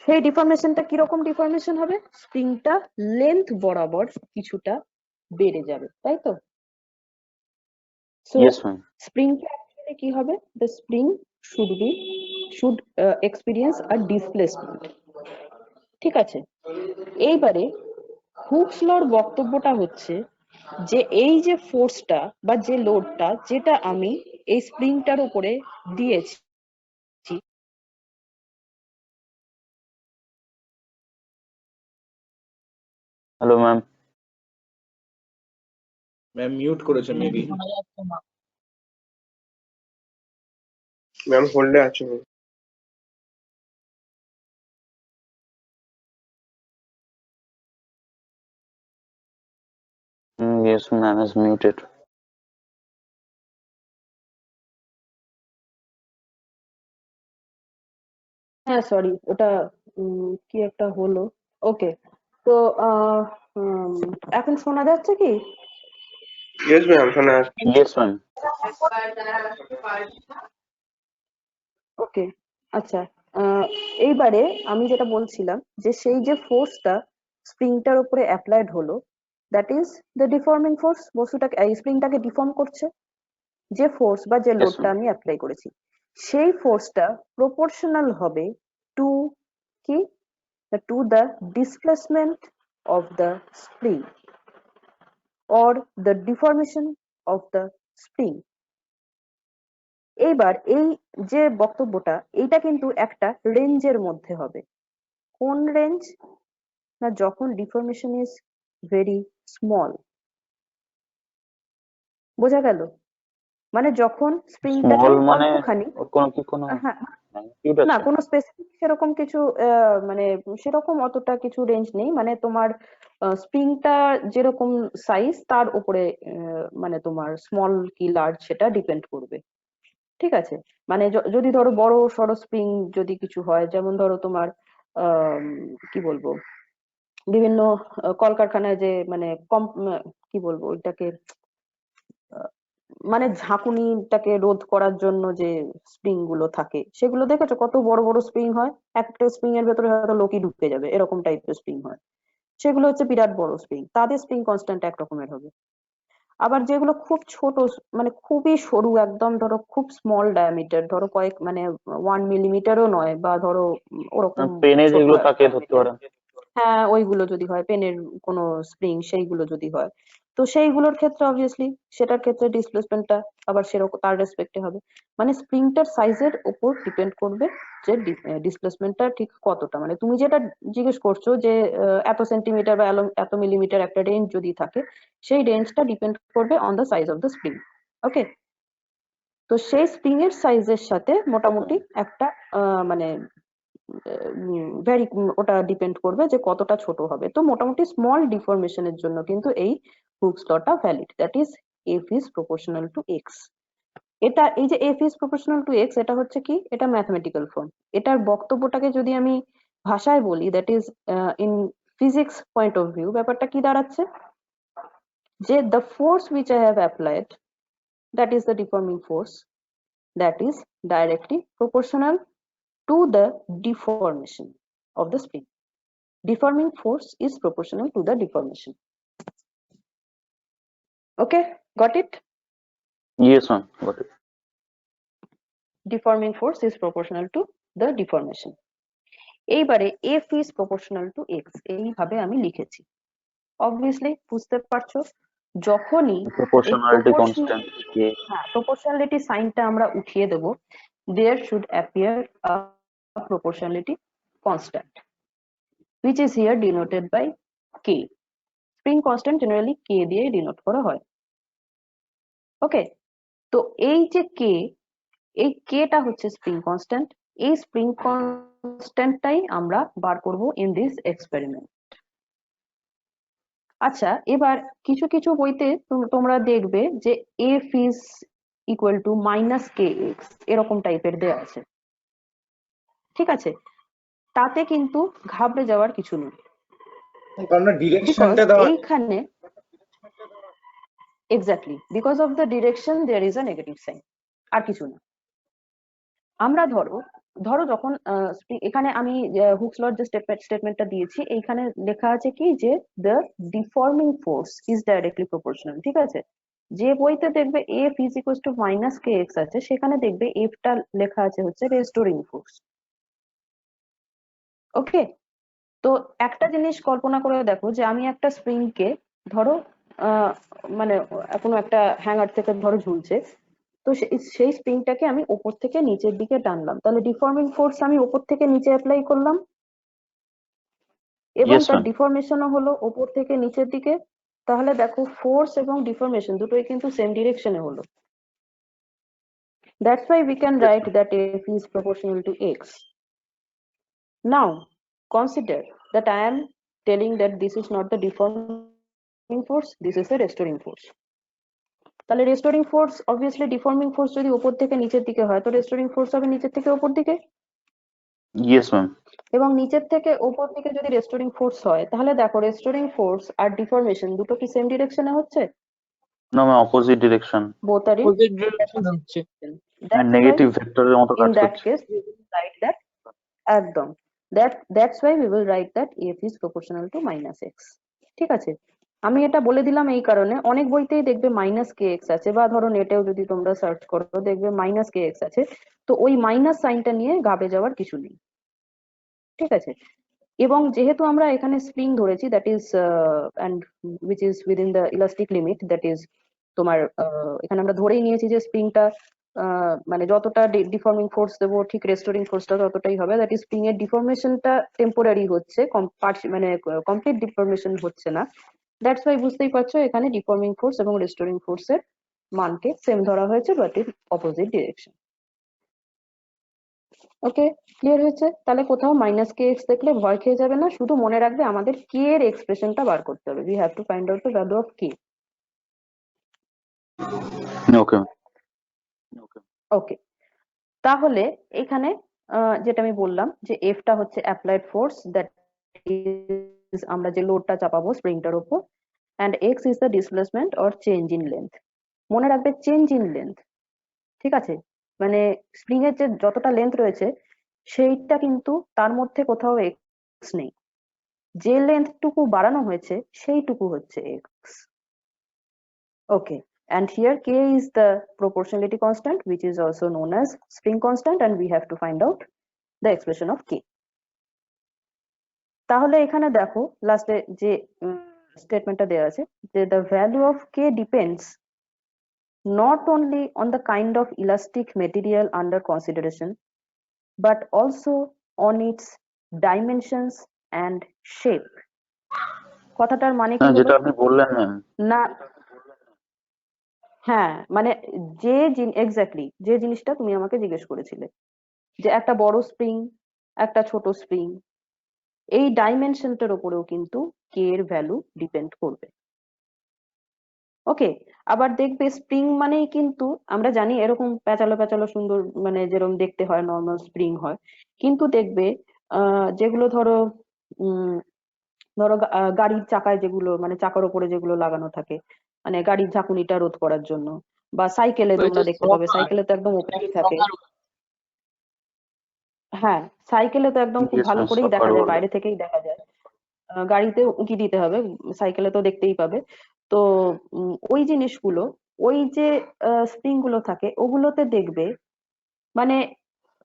সেই ডিফরমেশনটা কিরকম ডিফরমেশন হবে? স্প্রিংটা লেন্থ বরাবর কিছুটা বেড়ে যাবে, তাই তো? So Yes, ma'am. স্প্রিংটা অ্যাকচুয়ালি কি হবে? The spring should experience a displacement. ঠিক আছে, এইবারে হুকস লর বক্তব্যটা হচ্ছে যে এই যে ফোর্সটা বা যে লোডটা যেটা আমি এই স্প্রিংটার উপরে দিয়েছি, Hello, ma'am. ম্যাম মিউট করেছে মেবি। শোনা যাচ্ছে না। ম্যাম হোল্ডে আছে। Yes, ma'am is muted. হ্যাঁ সরি, ওটা কি একটা হলো। ওকে, তো এখন শোনা যাচ্ছে কি? ইয়েস ম্যাম, শোনা যাচ্ছে। Yes, ma'am. ওকে, আচ্ছা, এইবারে আমি যেটা বলছিলাম যে সেই যে ফোর্সটা স্প্রিংটার উপরে অ্যাপ্লাইড হলো, that is the deforming force. বস্তুটাকে এই স্প্রিংটাকে ডিফর্ম করছে যে ফোর্স বা যে Yes, লোডটা ma'am. আমি অ্যাপ্লাই করেছি, সেই ফোর্সটা প্রপোর্শনাল হবে টু কি, to the displacement of the spring or the deformation of the spring. এইবার এই যে বক্তব্যটা, এইটা কিন্তু একটা রেঞ্জের মধ্যে হবে। কোন রেঞ্জ? না যখন ডিফরমেশন ইজ ভেরি স্মল। বোঝা গেল? মানে যখন স্প্রিংটাকে Small মানে অল্পখানি, ওর কোনো হ্যাঁ magnitude না আছে? কোনো স্পেসিফিক সেরকম কিছু মানে সেরকম অতটা কিছু রেঞ্জ নেই, মানে তোমার স্প্রিংটা যেরকম সাইজ তার উপরে মানে তোমার স্মল কি লার্জ সেটা ডিপেন্ড করবে। ঠিক আছে, মানে যদি ধরো বড় সড়ো স্প্রিং যদি কিছু হয়, যেমন ধরো তোমার কি বলবো, বিভিন্ন কলকারখানায় যে মানে কম কি বলবো ওইটাকে, মানে ঝাঁকুনিটাকে রোধ করার জন্য যে স্প্রিং গুলো থাকে সেগুলো দেখেছো কত বড় বড় স্প্রিং হয়, একটা স্প্রিং এর ভেতরে হয়তো লোকই ঢুকে যাবে, এরকম টাইপের স্প্রিং হয়। সেগুলো হচ্ছে বিরাট বড় স্প্রিং, তাদের স্প্রিং কনস্ট্যান্ট একরকমের হবে। আবার যেগুলো খুব ছোট, মানে খুবই সরু একদম, ধরো খুব স্মল ডায়ামিটার, ধরো কয়েক মানে 1 মিলিমিটারও নয়, বা ধরো ওরকম পেনে ছোট যেগুলো থাকে ধরতে ডায়ামিটার, পারেন। হ্যাঁ ওইগুলো যদি হয়, পেনের কোনো স্প্রিং সেইগুলো যদি হয়, তো সেইগুলোর ক্ষেত্রে অবভিয়াসলি সেটার ক্ষেত্রে ডিসপ্লেসমেন্টটা আবার সেরকম তার রেসপেক্টে হবে। মানে স্প্রিংটার সাইজের উপর ডিপেন্ড করবে যে ডিসপ্লেসমেন্টটা ঠিক কতটা, মানে তুমি যেটা জিজ্ঞেস করছো যে এত সেন্টিমিটার বা এত মিলিমিটার একটা রেঞ্জ যদি থাকে, সেই রেঞ্জটা ডিপেন্ড করবে on the size of the spring. Okay, তো সেই স্প্রিং এর সাইজের সাথে মোটামুটি একটা মানে ভেরি, ওটা ডিপেন্ড করবে যে কতটা ছোট হবে। তো মোটামুটি স্মল ডিফরমেশনের জন্য কিন্তু এই হুকস লটা valid, that is F is proportional to x. এটা এই যে f is proportional to x, এটা হচ্ছে কি, এটা ম্যাথমেটিক্যাল ফর্ম। এটার বক্তব্যটাকে যদি আমি ভাষায় বলি, that is in physics point of view, ব্যাপারটা কি দাঁড়াচ্ছে, যে the force which I have applied, that is the deforming force, that is directly proportional to the deformation of the spring. Deforming force is proportional to the deformation. Okay, got it? Yes, ma'am. Got it. Deforming force is proportional to the deformation. এইবারে f is proportional to x, এইভাবে আমি লিখেছি। Obviously বুঝতে পারছো, যখনই এই Proportionality constant. Yeah. Proportionality সাইনটা আমরা উঠিয়ে দেব, there should appear a proportionality constant, which is here denoted by k. Spring constant generally k দিয়ে ডিনোট করা হয়। ওকে, তো এই যে k, এই k টা হচ্ছে স্প্রিং কনস্ট্যান্ট। এই স্প্রিং কনস্ট্যান্টটাই আমরা বার করব ইন দিস এক্সপেরিমেন্ট। আচ্ছা, এবার কিছু কিছু বইতে তোমরা দেখবে যে f is equal to minus kx, এরকম টাইপের দেয়া আছে। ঠিক আছে, তাতে কিন্তু ঘাবড়ে যাওয়ার কিছু নেই, কারণ বিকজ ডিরেকশনটা দেওয়া এইখানে exactly because of the direction there is a negative sign, আর কিছু না। আমরা ধরো ধরো যখন এখানে আমি হুকস লর যে স্টেটমেন্টটা দিয়েছি, এইখানে লেখা আছে কি, যে the deforming force is directly proportional. ঠিক আছে, যে বইতে দেখবে f is equals two minus K x আছে, সেখানে দেখবে f টা লেখা আছে হচ্ছে রেস্টোরিং ফোর্স। ওকে, তো একটা জিনিস কল্পনা করে দেখো, যে আমি একটা স্প্রিং কে ধরো মানে কোনো একটা হ্যাঙ্গার থেকে ধরো ঝুলছে, তো সেই স্প্রিংটাকে আমি ওপর থেকে নিচের দিকে টানলাম, তাহলে ডিফর্মিং ফোর্স আমি ওপর থেকে নিচে অ্যাপ্লাই করলাম, এবং Yes, তার ma'am. ডিফর্মেশনও হলো ওপর থেকে নিচের দিকে। তাহলে দেখো ফোর্স এবং ডিফর্মেশন দুটোই কিন্তু সেম ডিরেকশনে হলো। That's why we can write that f is proportional to x. Now consider that I am telling that this is not the deforming force, this is a restoring force. তাহলে restoring force, obviously deforming force যদি উপর থেকে নিচের দিকে হয়, তো restoring force হবে নিচের থেকে উপর দিকে, Yes, ma'am. এবং নিচের থেকে উপর দিকে যদি রেস্টোরিং ফোর্স হয়, তাহলে দেখো রেস্টোরিং ফোর্স আর ডিফর্মেশন দুটো কি সেম ডিরেকশনে হচ্ছে? No, ma'am. Opposite direction. Both are in Opposite direction হচ্ছে। That's And why negative vector এর মতো in কাজ that করছে। case we will write that একদম, that's why we will write that f is proportional to minus x. ঠিক আছে, আমি এটা বলে দিলাম এই কারণে, অনেক বইতেই দেখবে মাইনাস কে এক্স আছে, বা ধরো নেটেও যদি তোমরা সার্চ করো দেখবে মাইনাস কে এক্স আছে, তো ওই মাইনাস সাইনটা নিয়ে ঘাবড়ে যাওয়ার কিছু নেই। ঠিক আছে, এবং যেহেতু আমরা এখানে স্প্রিং ধরেছি, that is and which is within the elastic limit, that is তোমার এখানে আমরা ধরেই নিয়েছি যে স্প্রিংটা মানে যতটা ডিফর্মিং ফোর্স দেবো, ঠিক রেস্টোরিং ফোর্সটা ততটাই হবে। দ্যাট ইজ স্প্রিং এর ডিফর্মেশনটা টেম্পোরারি হচ্ছে, মানে কমপ্লিট ডিফর্মেশন হচ্ছে না। দ্যাটস ওয়াই বুঝতেই পারছো এখানে ডিফর্মিং ফোর্স এবং রেস্টোরিং ফোর্সের মানকে সেম ধরা হয়েছে, but in opposite direction. Okay, clear হয়েছে? তাহলে কোথাও মাইনাস কে এক্স দেখলে ভয় খেয়ে যাবে না, শুধু মনে রাখবে আমাদের কে এর এক্সপ্রেশনটা বার করতে হবে। We have to find out the value of K. Okay. Okay. ওকে, তাহলে এখানে যেটা আমি বললাম যে এফটা হচ্ছে অ্যাপ্লাইড ফোর্স, দ্যাট ইজ আমরা যে লোডটা চাপাবো স্প্রিংটার উপর, and x is the displacement or change in length. মনে রাখবে চেঞ্জ ইন লেন্থ, ঠিক আছে, মানে স্প্রিং এর যে যতটা লেন্থ রয়েছে সেইটা কিন্তু তার মধ্যে কোথাও এক্স নেই, যে লেন্থটুকু বাড়ানো হয়েছে সেইটুকু হচ্ছে x. Okay, and here k is the proportionality constant, which is also known as spring constant, and we have to find out the expression of k. তাহলে এখানে দেখো লাস্টে যে স্টেটমেন্টটা দেওয়া আছে, যে the value of k depends not only on the kind of elastic material under consideration, but also on its dimensions and shape. কথাটার মানে কি হ্যাঁ, হলো? যেটা আপনি বললেন ম্যাম, না, হ্যাঁ, মানে যে এক্স্যাক্টলি যে জিনিসটা তুমি আমাকে জিজ্ঞেস করেছিলে, যে একটা বড় স্প্রিং, একটা ছোট স্প্রিং, এই ডাইমেনশনটার উপরেও কিন্তু কে এর ভ্যালু ডিপেন্ড করবে। ওকে, আবার দেখবে স্প্রিং মানেই কিন্তু আমরা জানি এরকম প্যাচালো প্যাচালো সুন্দর মানে যেরকম দেখতে হয় নর্মাল স্প্রিং হয়, কিন্তু দেখবে যেগুলো ধরো উম ধরো গাড়ির চাকায় যেগুলো মানে চাকার উপরে যেগুলো লাগানো থাকে, মানে গাড়ির ঝাঁকুনিটা রোধ করার জন্য, বা সাইকেলে ওই তো তোমরা দেখতে পাবে সাইকেলে তো একদম ওপেনই থাকে। হ্যাঁ, সাইকেলে তো একদম খুব ইয়েস ভালো ম্যাম, করেই দেখা সকার যায়, বলে। বাইরে থেকেই দেখা যায়। গাড়িতে উঁকি দিতে হবে, সাইকেলে তো দেখতেই পাবে। তো ওই জিনিসগুলো, ওই যে স্প্রিং গুলো থাকে ওগুলোতে দেখবে মানে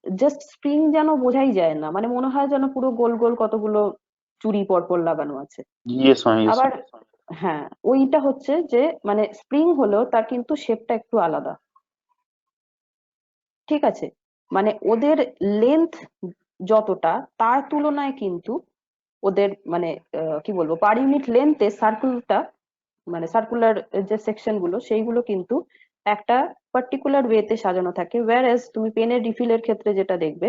জাস্ট স্প্রিং যেন বোঝাই যায় না, মানে মনে হয় যেন পুরো গোল গোল কতগুলো চুড়ি পরপর লাগানো আছে। ইয়েস ম্যাম, ইয়েস আবার ম্যাম। হ্যাঁ, ওইটা হচ্ছে যে মানে স্প্রিং হলেও তার কিন্তু শেপটা একটু আলাদা, ঠিক আছে? মানে ওদের লেন্থ যতটা তার তুলনায় কিন্তু ওদের মানে কি বলবো পার ইউনিট লেন্থে সার্কেলটা মানে সার্কুলার যে সেকশন গুলো সেইগুলো কিন্তু একটা পার্টিকুলার ওয়েতে সাজানো থাকে, ওয়্যারএজ তুমি পেনের রিফিলের ক্ষেত্রে যেটা দেখবে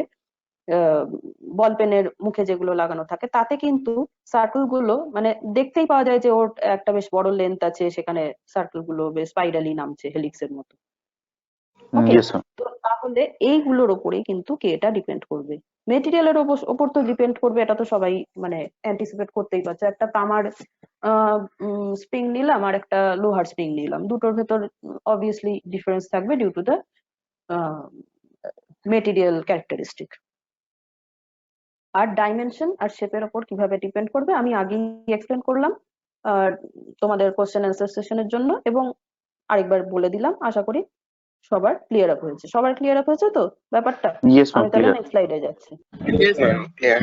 বল পেনের মুখে যেগুলো লাগানো থাকে তাতে কিন্তু সার্কেল গুলো মানে দেখতেই পাওয়া যায় যে ওর একটা বেশ বড় লেন্থ আছে, সেখানে সার্কেল গুলো বেশ স্পাইরালি নামছে হেলিক্সের মতো। ওকে, ইয়েস ম্যাম। তো তাহলে এইগুলোর ওপরেই কিন্তু কে এটা ডিপেন্ড করবে। মেটেরিয়ালের ওপর তো ডিপেন্ড করবে, এটা তো সবাই মানে অ্যান্টিসিপেট করতেই পারছে। একটা তামার স্প্রিং নিলাম আর একটা লোহার স্প্রিং নিলাম, দুটোর ভেতর অবভিয়াসলি ডিফারেন্স থাকবে due to the material characteristic. আর ডাইমেনশন আর শেপের ওপর কিভাবে ডিপেন্ড করবে আমি আগেই এক্সপ্লেন করলাম তোমাদের কোশ্চেন অ্যান্সার সেশনের জন্য, এবং আরেকবার বলে দিলাম। আশা করি সবার ক্লিয়ার আপ হয়েছে, সবার ক্লিয়ার আপ হয়েছে তো ব্যাপারটা। ইয়েস ম্যাম, আমি তাহলে ক্লিয়ার। নেক্সট স্লাইডে যাচ্ছি। Yes, ma'am. Clear.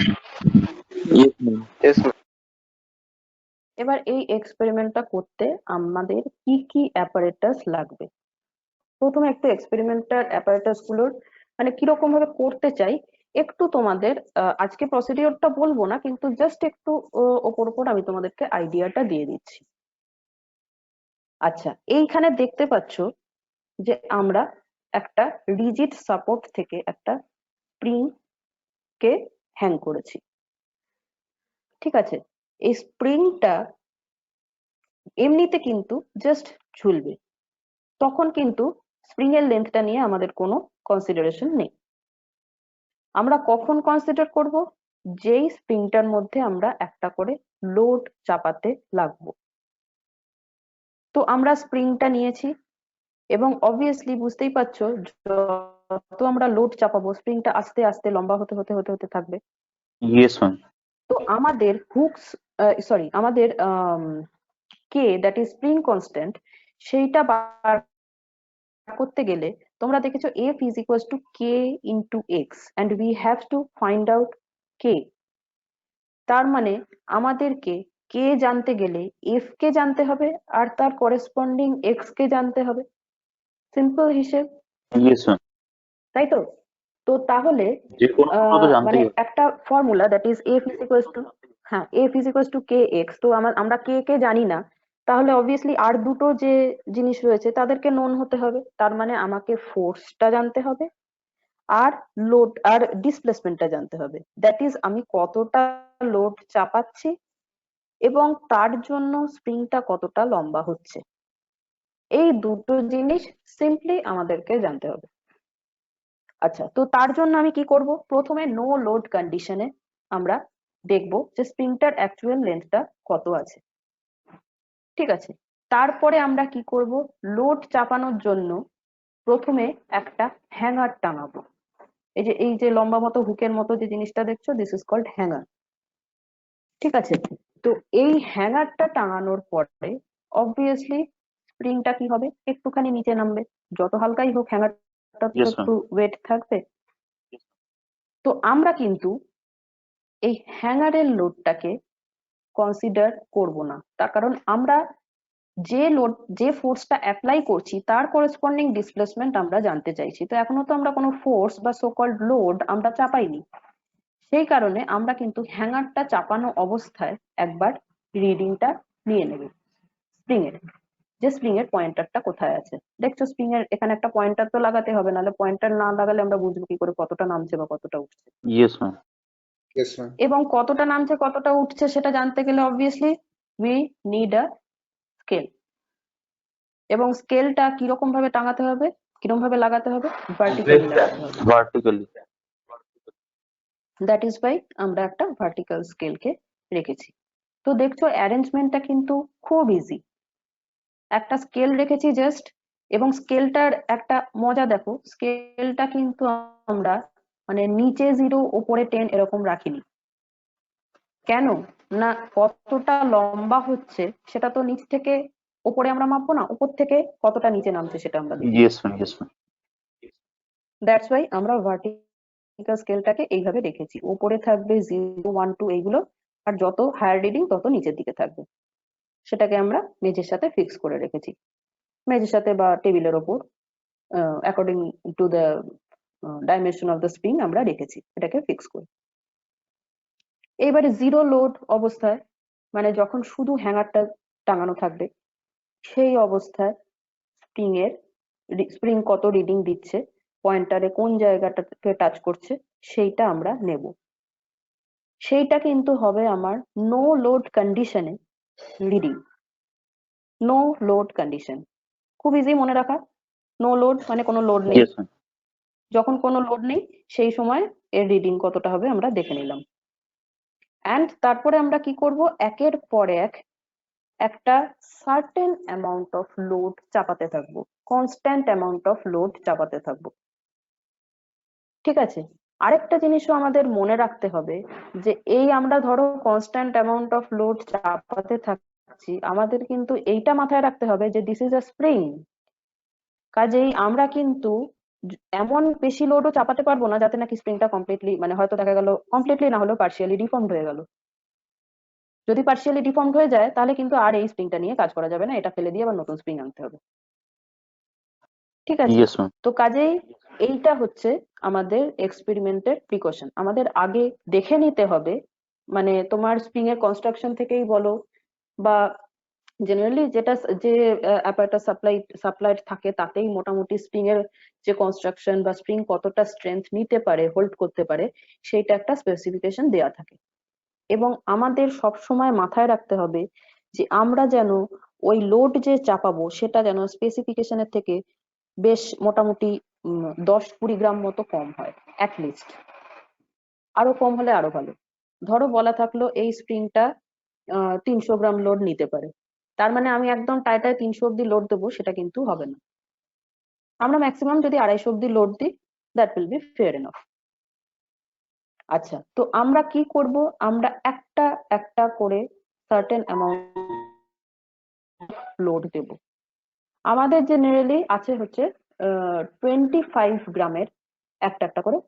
Yes ma'am. Yes, ma'am. এবার এই এক্সপেরিমেন্টটা করতে আমাদের কি কি অ্যাপারেটাস লাগবে। প্রথমে একটু এক্সপেরিমেন্টাল অ্যাপারেটাস গুলোর মানে কিরকম ভাবে করতে চাই একটু তোমাদের আজকে প্রসিডিওরটা বলবো না, কিন্তু জাস্ট একটু ওপর ওপর আমি তোমাদেরকে আইডিয়াটা দিয়ে দিচ্ছি। আচ্ছা, এইখানে দেখতে পাচ্ছ যে আমরা একটা রিজিড সাপোর্ট থেকে একটা স্প্রিং কে হ্যাং করেছি, ঠিক আছে? এই স্প্রিংটা এমনিতে কিন্তু জাস্ট ঝুলবে, তখন কিন্তু স্প্রিং এর লেন্থটা নিয়ে আমাদের কোনো কনসিডারেশন নেই। আমরা কখন কনসিডার করব? যেই স্প্রিংটার মধ্যে আমরা একটা করে লোড চাপাতে লাগবো। তো আমরা স্প্রিংটা নিয়েছি এবং অবভিয়াসলি বুঝতেই পারছো যত আমরা লোড চাপাবো স্প্রিংটা আস্তে আস্তে লম্বা হতে হতে হতে হতে থাকবে। Yes ma'am. তো আমাদের হুকস আমাদের কে দ্যাট ইজ স্প্রিং কনস্ট্যান্ট সেইটা বার করতে গেলে তোমরা দেখেছো f is equals to k into x and we have to find out k। তার মানে আমাদেরকে কে জানতে গেলে f কে জানতে হবে আর তার করেসপন্ডিং x কে জানতে হবে। সিম্পল হিসেব, ইয়েস ম্যাম। তাই তো? তো তাহলে যে কোনো দুটো তো মানে জানতেই হবে। একটা formula that is f is equals to হ্যাঁ f is equals to kx। তো আমরা কে কে জানি না, তাহলে অবভিয়াসলি আর দুটো যে জিনিস রয়েছে তাদেরকে নোন হতে হবে। তার মানে আমাকে ফোর্সটা জানতে হবে আর লোড আর ডিসপ্লেসমেন্টটা জানতে হবে, দ্যাট ইজ আমি কতটা লোড চাপাচ্ছি এবং তার জন্য স্প্রিংটা কতটা লম্বা হচ্ছে। এই দুটো জিনিস সিম্পলি আমাদেরকে জানতে হবে। আচ্ছা, তো তার জন্য আমি কি করব? প্রথমে নো লোড কন্ডিশনে আমরা দেখব যে স্প্রিংটার অ্যাকচুয়াল লেন্থটা কত আছে, ঠিক আছে? তারপরে আমরা কি করব? লোড চাপানোর জন্য প্রথমে একটা হ্যাঙ্গার টাঙাবো। এই যে লম্বা মতো হুকের মতো যে জিনিসটা দেখছো, দিস ইজ কল্ড হ্যাঙ্গার, ঠিক আছে? তো এই হ্যাঙ্গারটা টাঙানোর পরে অবভিয়াসলি স্প্রিংটা কি হবে? একটুখানি নিচে নামবে। যত হালকাই হোক হ্যাঙ্গারটা তো ইয়েস ম্যাম। একটু ওয়েট থাকবে। তো আমরা কিন্তু এই হ্যাঙ্গারের লোডটাকে কনসিডার করব না, তার কারণ আমরা যে ফোর্সটা অ্যাপ্লাই করছি তার করেসপন্ডিং ডিসপ্লেসমেন্ট আমরা জানতে চাইছি। তো এখনো তো আমরা কোনো ফোর্স বা সো কল্ড লোড আমরা চাপাইনি, সেই কারণে আমরা কিন্তু হ্যাঙ্গারটা চাপানো অবস্থায় একবার রিডিংটা নিয়ে নেব স্প্রিং এর, যে স্প্রিং এর পয়েন্টারটা কোথায় আছে। দেখছো স্প্রিং এর এখানে একটা পয়েন্টার তো লাগাতে হবে, নাহলে পয়েন্টার না লাগালে আমরা বুঝবো কি করে কতটা নামছে বা কতটা উঠছে। Yes ma'am. Yes, ma'am. এবং কতটা নামছে কতটা উঠছে সেটা জানতে গেলে obviously we need a scale. এবং স্কেলটা কিরকম ভাবে টাঙাতে হবে, কিরকম ভাবে লাগাতে হবে, ভার্টিক্যালি লাগাতে হবে। ভার্টিক্যালি। দ্যাট ইজ ওয়াই আমরা একটা ভার্টিক্যাল স্কেলকে রেখেছি। তো দেখছো অ্যারেঞ্জমেন্টটা কিন্তু খুব ইজি। একটা স্কেল রেখেছি জাস্ট, এবং স্কেলটার একটা মজা দেখো, স্কেলটা কিন্তু আমরা মানে নিচে 0 ওপরে 10 এরকম রাখিনি। কেন না, কতটা লম্বা হচ্ছে সেটা তো নিচ থেকে ওপরে আমরা মাপবো না, উপর থেকে কতটা নিচে নামছে সেটা আমরা দেখবো। Yes ma'am, yes ma'am. That's why আমরা ভার্টিক্যাল স্কেলটাকে এইভাবে রেখেছি, উপরে থাকবে 0, 1, 2 এইগুলো, আর যত হায়ার রিডিং তত নিচের দিকে থাকবে। সেটাকে আমরা মেঝের সাথে ফিক্স করে রেখেছি, মেঝের সাথে বা টেবিলের ওপর according to the dimension of the spring আমরা রেখেছি এটাকে ফিক্স করে। এবারে 0 লোড অবস্থায়, মানে যখন শুধু হ্যাঙ্গারটা টাঙানো থাকবে, সেই অবস্থায় স্প্রিং কত রিডিং দিচ্ছে, পয়েন্টারে কোন জায়গাটাকে টাচ করছে সেইটা আমরা নেব। সেইটা কিন্তু হবে আমার নো লোড কন্ডিশনে রিডিং। নো লোড কন্ডিশন খুব ইজি মনে রাখা। নো লোড মানে কোনো লোড নেই, ইয়েস ম্যাম। যখন কোনো লোড নেই সেই সময় এর রিডিং কতটা হবে আমরা দেখে নিলাম। অ্যান্ড তারপরে আমরা কি করব, একের পর এক একটা সার্টেন অ্যামাউন্ট অফ লোড চাপাতে থাকবো, কনস্ট্যান্ট অ্যামাউন্ট অফ লোড চাপাতে থাকবো। ঠিক আছে, আরেকটা জিনিসও আমাদের মনে রাখতে হবে যে এই আমরা ধরো কনস্ট্যান্ট অ্যামাউন্ট অফ লোড চাপাতে থাকছি, আমাদের কিন্তু এইটা মাথায় রাখতে হবে যে দিস ইজ আ স্প্রিং। কাজেই আমরা কিন্তু এমন বেশি লোডও চাপাতে পারবো না যাতে নাকি স্প্রিংটা কমপ্লিটলি, মানে হয়তো দেখা গেল কমপ্লিটলি না হলেও পার্শিয়ালি ডিফর্মড হয়ে গেল। যদি পার্শিয়ালি ডিফর্মড হয়ে যায় তাহলে কিন্তু আর এই স্প্রিংটা নিয়ে কাজ করা যাবে না, এটা ফেলে দিয়ে আবার নতুন স্প্রিং আনতে হবে। ঠিক আছে, ইয়েস ম্যাম। তো কাজেই এইটা হচ্ছে আমাদের এক্সপেরিমেন্টের প্রিকশন। আমাদের আগে দেখে নিতে হবে, মানে তোমার স্প্রিং এর কনস্ট্রাকশন থেকেই বলো বা জেনারেলি যেটা যে অ্যাপারেটাস সাপ্লাইড থাকে তাতেই মোটামুটি স্প্রিং এর যে কনস্ট্রাকশন বা স্প্রিং কতটা স্ট্রেংথ নিতে পারে, হোল্ড করতে পারে, সেইটা একটা স্পেসিফিকেশন দেওয়া থাকে। এবং আমাদের সব সময় মাথায় রাখতে হবে যে আমরা যেন ওই লোড যে চাপাবো সেটা যেন স্পেসিফিকেশনের থেকে বেশ মোটামুটি 10-20 গ্রাম মতো কম হয় অ্যাটলিস্ট। আরো কম হলে আরো ভালো। ধরো বলা থাকলো এই স্প্রিংটা 300 গ্রাম লোড নিতে পারে, তার মানে আমি একদম টাইটায় 300 অব্দি লোড দেবো সেটা কিন্তু হবে না। আমরা ম্যাক্সিমাম যদি 250 অব্দি লোড দিই, that will be fair enough. আচ্ছা, তো আমরা কি করব, আমরা একটা একটা করে সার্টেন অ্যামাউন্ট লোড দেব। আমাদের জেনারেলি আছে হচ্ছে 25 গ্রামের একটা একটা করে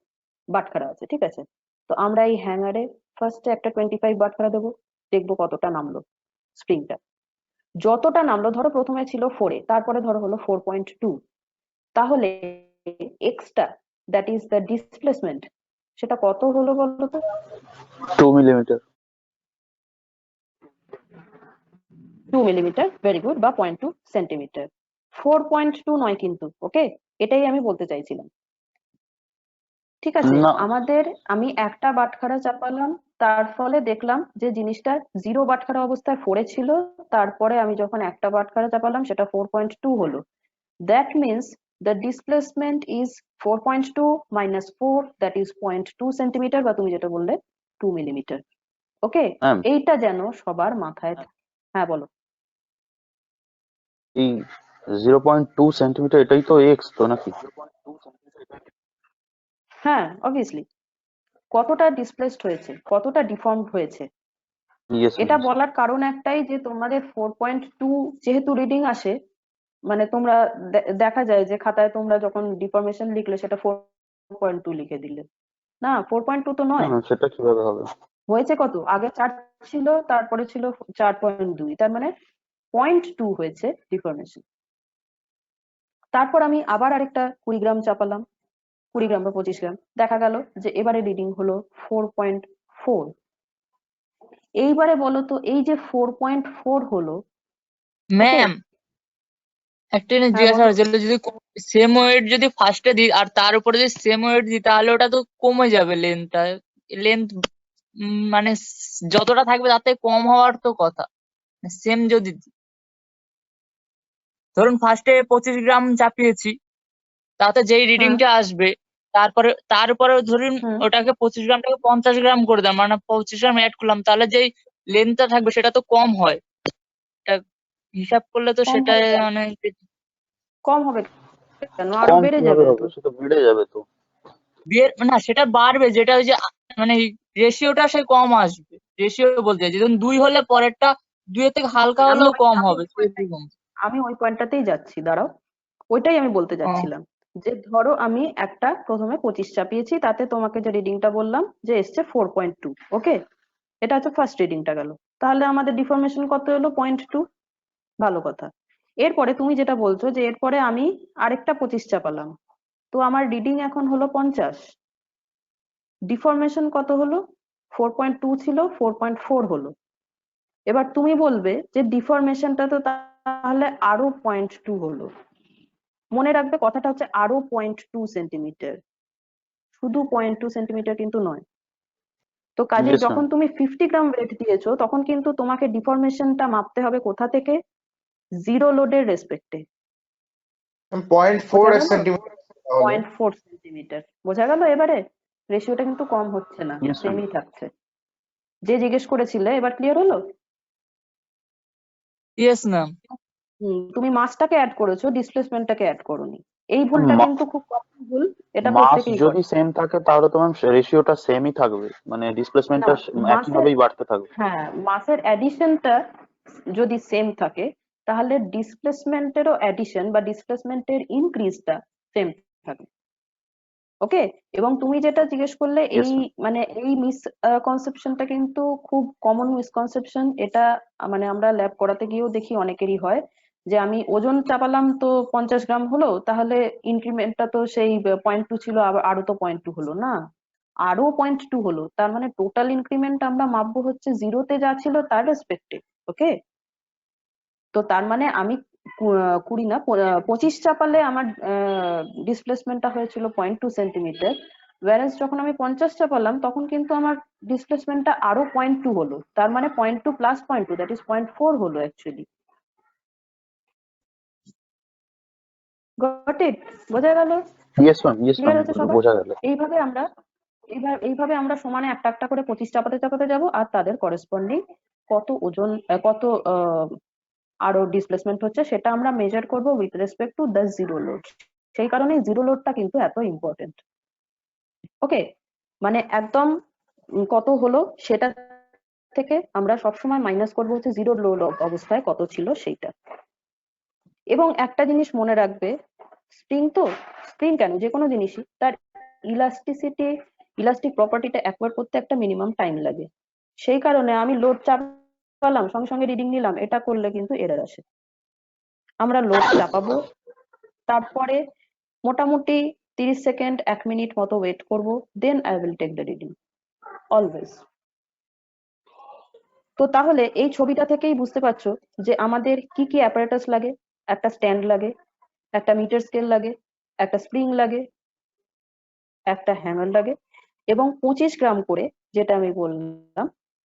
বাটখারা আছে, ঠিক আছে। তো আমরা এই হ্যাঙ্গারে ফার্স্টে একটা 25 বাটখারা দেবো, দেখবো কতটা নামলো স্প্রিংটা। যতটা নামলো, ধরো প্রথমে ছিল 4 এ, তারপরে ধরো হলো 4.2, তাহলে extra that is the displacement, সেটা কত হলো বলো তো? 2 মিলিমিটার। 2 মিলিমিটার, ভেরি গুড, বা 0.2 সেন্টিমিটার। 4.2 নয় কিন্তু, ওকে, এটাই আমি বলতে চাইছিলাম। ঠিক আছে, না। আমি একটা বাটখারা চাপালাম, তার ফলে দেখলাম যে জিনিসটা 0 বাটখারা অবস্থায় 4 এ ছিল, তারপরে আমি যখন একটা বাটখারা চাপালাম সেটা 4.2 হলো। That means the displacement is 4.2 minus 4, that is 0.2 centimetre, বা তুমি যেটা বললে 2 মিলিমিটার। ওকে, ম্যাম, এইটা যেন সবার মাথায় হ্যাঁ বলো। এই 0.2 সেন্টিমিটার এটাই তো এক্স তো নাকি? হ্যাঁ, অবভিয়াসলি কতটা ডিসপ্লেসড হয়েছে, কতটা ডিফর্মড হয়েছে, ইয়েস এটা ম্যাম। বলার কারণ একটাই যে তোমাদের 4.2 যেহেতু রিডিং আসে, মানে তোমরা দেখা যায় যে খাতায় তোমরা যখন ডিফরমেশন লিখলে সেটা 4.2 লিখে দিলে, না 4.2 তো নয়, সেটা কিভাবে হবে? হয়েছে কত, আগে 4 ছিল, তারপরে ছিল 4.2, তার মানে 0.2 হয়েছে ডিফরমেশন। তারপর আমি আবার আরেকটা 20 গ্রাম চাপালাম, 20 গ্রাম বা 25 গ্রাম, দেখা গেল যে এবারে রিডিং হলো 4.4। এইবারে বলো তো এই যে 4.4 হলো, ম্যাম একটা জিনিস হ্যাঁ জিজ্ঞাসা বলো। করার ছিল, যদি সেম ওয়েট যদি ফার্স্টে দিই আর তার উপরে যদি সেম ওয়েট দিই তাহলে ওটা তো কমে যাবে লেন্থটা। লেন্থ মানে যতটা থাকবে তার থেকে কম হওয়ার তো কথা, সেম যদি দিই। ধরুন ফার্স্টে 25 গ্রাম চাপিয়েছি, তাতে যেই রিডিংটা আসবে তারপরে ধরুন হুম। ওটাকে 25 গ্রামটাকে 50 গ্রাম করে দিলাম, মানে 25 গ্রাম অ্যাড করলাম, তাহলে যেই লেন্থটা থাকবে সেটা তো কম হয়। এটা হিসাব করলে তো কম সেটা হবে কেন? মানে কম হবে কেন? আরো কম বেড়ে কিভাবে যাবে হবে, তো। সে তো বেড়ে যাবে তো। না সেটা বাড়বে, যেটা ওই যে মানে রেশিওটা সে কম আসবে। রেশিও বলতে চাইছি ধরুন 2 হলে পরেরটা 2 এর থেকে হালকা আমি হলেও ওই কম আমি হবে ওই পয়েন্টটাই আমি ওই পয়েন্টটাতেই যাচ্ছি, দাঁড়াও। ওইটাই আমি বলতে যাচ্ছিলাম যে ধরো আমি একটা প্রথমে 25 চাপিয়েছি, তাতে তোমাকে যে রিডিংটা বললাম যে এসছে 4.2। ওকে, এটা হচ্ছে ফার্স্ট রিডিংটা গেল। তাহলে আমাদের ডিফরমেশন কত হলো? 0.2। ভালো কথা। এরপরে তুমি যেটা বলছো যে এরপরে আমি আরেকটা 25 চাপালাম, তো আমার রিডিং এখন হলো 50। ডিফরমেশন কত হলো? 4.2 ছিল 4.4 হলো। এবার তুমি বলবে যে ডিফরমেশনটা তো তাহলে আরো 0.2 হলো। মনে রাখবে কথাটা হচ্ছে আরো 0.2 সেন্টিমিটার, শুধু 0.2 সেন্টিমিটার কিন্তু নয়। তো কাজে Yes, যখন ma'am. তুমি 50 গ্রাম ওয়েট দিয়েছো, তখন কিন্তু তোমাকে ডিফরমেশনটা মাপতে হবে কোথা থেকে? জিরো লোডের রেসপেক্টে। 0.4 বোঝা গেল? সেন্টিমিটার তাহলে। 0.4 সেন্টিমিটার। বোঝা গেল এবারে? রেশিওটা কিন্তু কম হচ্ছে না, Yes, ma'am. সেমই থাকছে। যে জিজ্ঞেস করেছিলে এবার ক্লিয়ার হলো? Yes ma'am. তুমি মাসটাকে অ্যাড করেছো, ডিসপ্লেসমেন্টটাকে অ্যাড করোনি। এই ভুলটা কিন্তু খুব কমন ভুল, এটা মাস প্রত্যেকেই করে। যদি সেম থাকে তাহলে তো ম্যাম রেশিওটা সেমই থাকবে, মানে না, ডিসপ্লেসমেন্টটা একই মাসের ভাবেই বাড়তে থাকবে। হ্যাঁ, মাসের অ্যাডিশনটা যদি সেম থাকে, তাহলে ডিসপ্লেসমেন্টেরও অ্যাডিশন বা ডিসপ্লেসমেন্টের ইনক্রিজটা সেম থাকবে। ওকে, এবং তুমি যেটা জিজ্ঞেস করলে Yes, এই ma'am. মানে এই কনসেপশনটা কিন্তু খুব কমন মিসকনসেপশন। এটা মানে আমরা ল্যাব করাতে গিয়েও দেখি অনেকেরই হয় যে আমি ওজন চাপালাম তো 50 গ্রাম হলো, তাহলে ইনক্রিমেন্টটা তো সেই 0.2 ছিল, আবার আরো তো 0.2 হলো না, আরো 0.2 হলো। তার মানে টোটাল ইনক্রিমেন্ট আমরা মাপবো হচ্ছে জিরোতে যা ছিল তার রেসপেক্টে। ওকে, তো তার মানে আমি 20 না 25 চাপালে আমার ডিসপ্লেসমেন্টটা হয়েছিল 0.2 সেন্টিমিটার। ওয়ারেস যখন আমি 50 চাপালাম তখন কিন্তু আমার ডিসপ্লেসমেন্টটা আরো 0.2 হলো। তার মানে 0.2 প্লাস 0.2 দ্যাট ইজ 0.4 হলো অ্যাকচুয়ালি। Got it? বোঝা গেল? Yes, ma'am. Yes, clear ma'am. হচ্ছে সবার? বোঝা গেল। এইভাবে আমরা এইভাবে আমরা সমানে একটা একটা করে 25 চাপাতে চাপাতে যাব, আর তাদের করেসপন্ডিং কত ওজন কত আরো ডিসপ্লেসমেন্ট হচ্ছে সেটা আমরা মেজার করব with respect to the zero load. সেই কারণে জিরো লোডটা কিন্তু এত ইম্পর্টেন্ট। ওকে, মানে একদম কত হলো সেটা থেকে আমরা সবসময় মাইনাস করবো হচ্ছে জিরো লোড অবস্থায় কত ছিল সেইটা। এবং একটা জিনিস মনে রাখবে, স্প্রিং তো, স্প্রিং কেন, যে কোনো জিনিসই তার ইলাস্টিক প্রপার্টিটা অ্যাকোয়ার করতে একটা মিনিমাম টাইম লাগে। সেই কারণে আমি লোড চাপালাম সঙ্গে সঙ্গে রিডিং নিলাম, এটা করলে কিন্তু এরর আসে। আমরা লোড চাপাবো, তারপরে মোটামুটি 30 সেকেন্ড 1 মিনিট মতো ওয়েট করব, then I will take the reading always. তো তাহলে এই ছবিটা থেকেই বুঝতে পারছো যে আমাদের কি কি অ্যাপারেটাস লাগে। একটা স্ট্যান্ড লাগে, একটা মিটার স্কেল লাগে, একটা স্প্রিং লাগে, একটা হ্যামার লাগে, এবং 25 গ্রাম করে, যেটা আমি বললাম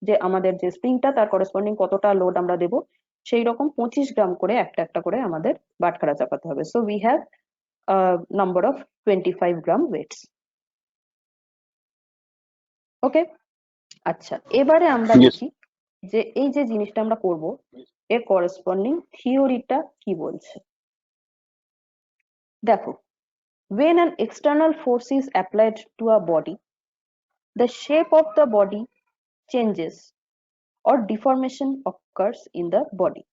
যে আমাদের যে স্প্রিংটা তার করেসপন্ডিং কতটা লোড আমরা দেব, সেই রকম 25 গ্রাম করে একটা একটা করে আমাদের বাটখারা চাপাতে হবে। So we have number of 25 gram weights. Okay, আচ্ছা এবারে আমরা Yes. দেখি যে এই যে জিনিসটা আমরা করব এর করেসপন্ডিং থিওরিটা কি বলছে। দেখো, when an external force is applied to a body, the shape of the body changes or deformation occurs in the body.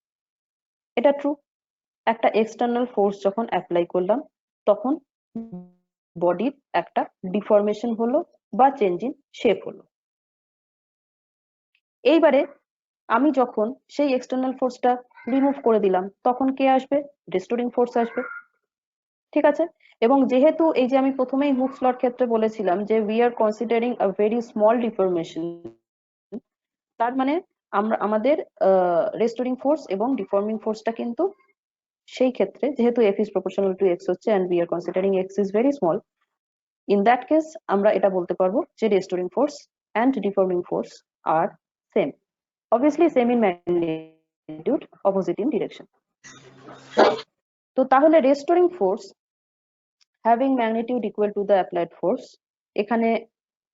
এটা ট্রু। একটা এক্সটার্নাল ফোর্স যখন অ্যাপ্লাই করলাম তখন বডির একটা ডিফরমেশন হলো বা চেঞ্জ ইন শেপ হলো। এইবারে আমি যখন সেই এক্সটার্নাল ফোর্সটা রিমুভ করে দিলাম তখন কে আসবে? রেস্টোরিং ফোর্স আসবে। ঠিক আছে, এবং যেহেতু এই যে আমি প্রথমেই হুকস লর ক্ষেত্রে বলেছিলাম যে we are considering a very small deformation, তার মানে আমরা আমাদের রেস্টোরিং ফোর্স এবং ডিফর্মিং ফোর্সটা কিন্তু সেই ক্ষেত্রে যেহেতু f is proportional to x হচ্ছে and we are considering x is very small, in that case আমরা এটা বলতে পারবো যে restoring force and deforming force are same, obviously same in magnitude, opposite in direction. তো তাহলে restoring force having magnitude equal to the applied force, এখানে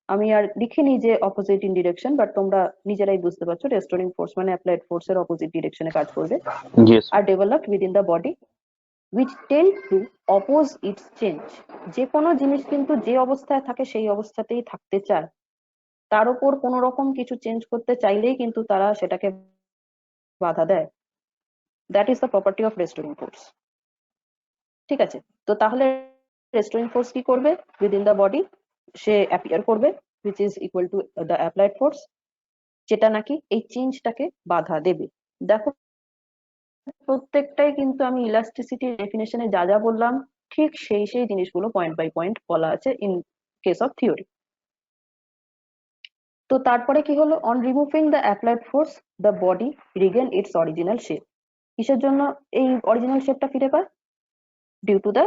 আমি আর লিখিনি যে অপোজিট ইন ডিরেকশন, বাট তোমরা নিজেরাই বুঝতে পারছো রেস্টোরিং ফোর্স মানে অ্যাপ্লাইড ফোর্সের অপোজিট ডিরেকশনে কাজ করবে, yes R developed within the body which tend to oppose its change. যে কোনো জিনিস কিন্তু যে অবস্থায় থাকে সেই অবস্থাতেই থাকতে চায়, তার উপর কোনো রকম কিছু চেঞ্জ করতে চাইলেই কিন্তু তারা সেটাকে বাধা দেয়। That is the property of restoring force. ঠিক আছে, তো তাহলে রেস্টোরিং ফোর্স কি করবে? Within the body say appear করবে which is equal to the applied force, যেটা নাকি এই চেঞ্জটাকে বাধা দেবে। দেখো প্রত্যেকটাই কিন্তু আমি ইলাস্টিসিটির ডেফিনেশনে যা যা বললাম ঠিক সেই সেই জিনিসগুলো পয়েন্ট বাই পয়েন্ট বলা আছে ইন কেস অফ থিওরি। তো তারপরে কি হলো? On removing the applied force the body regain its original shape. কিসের জন্য এই অরিজিনাল শেপটা ফিরে পায়? Due to the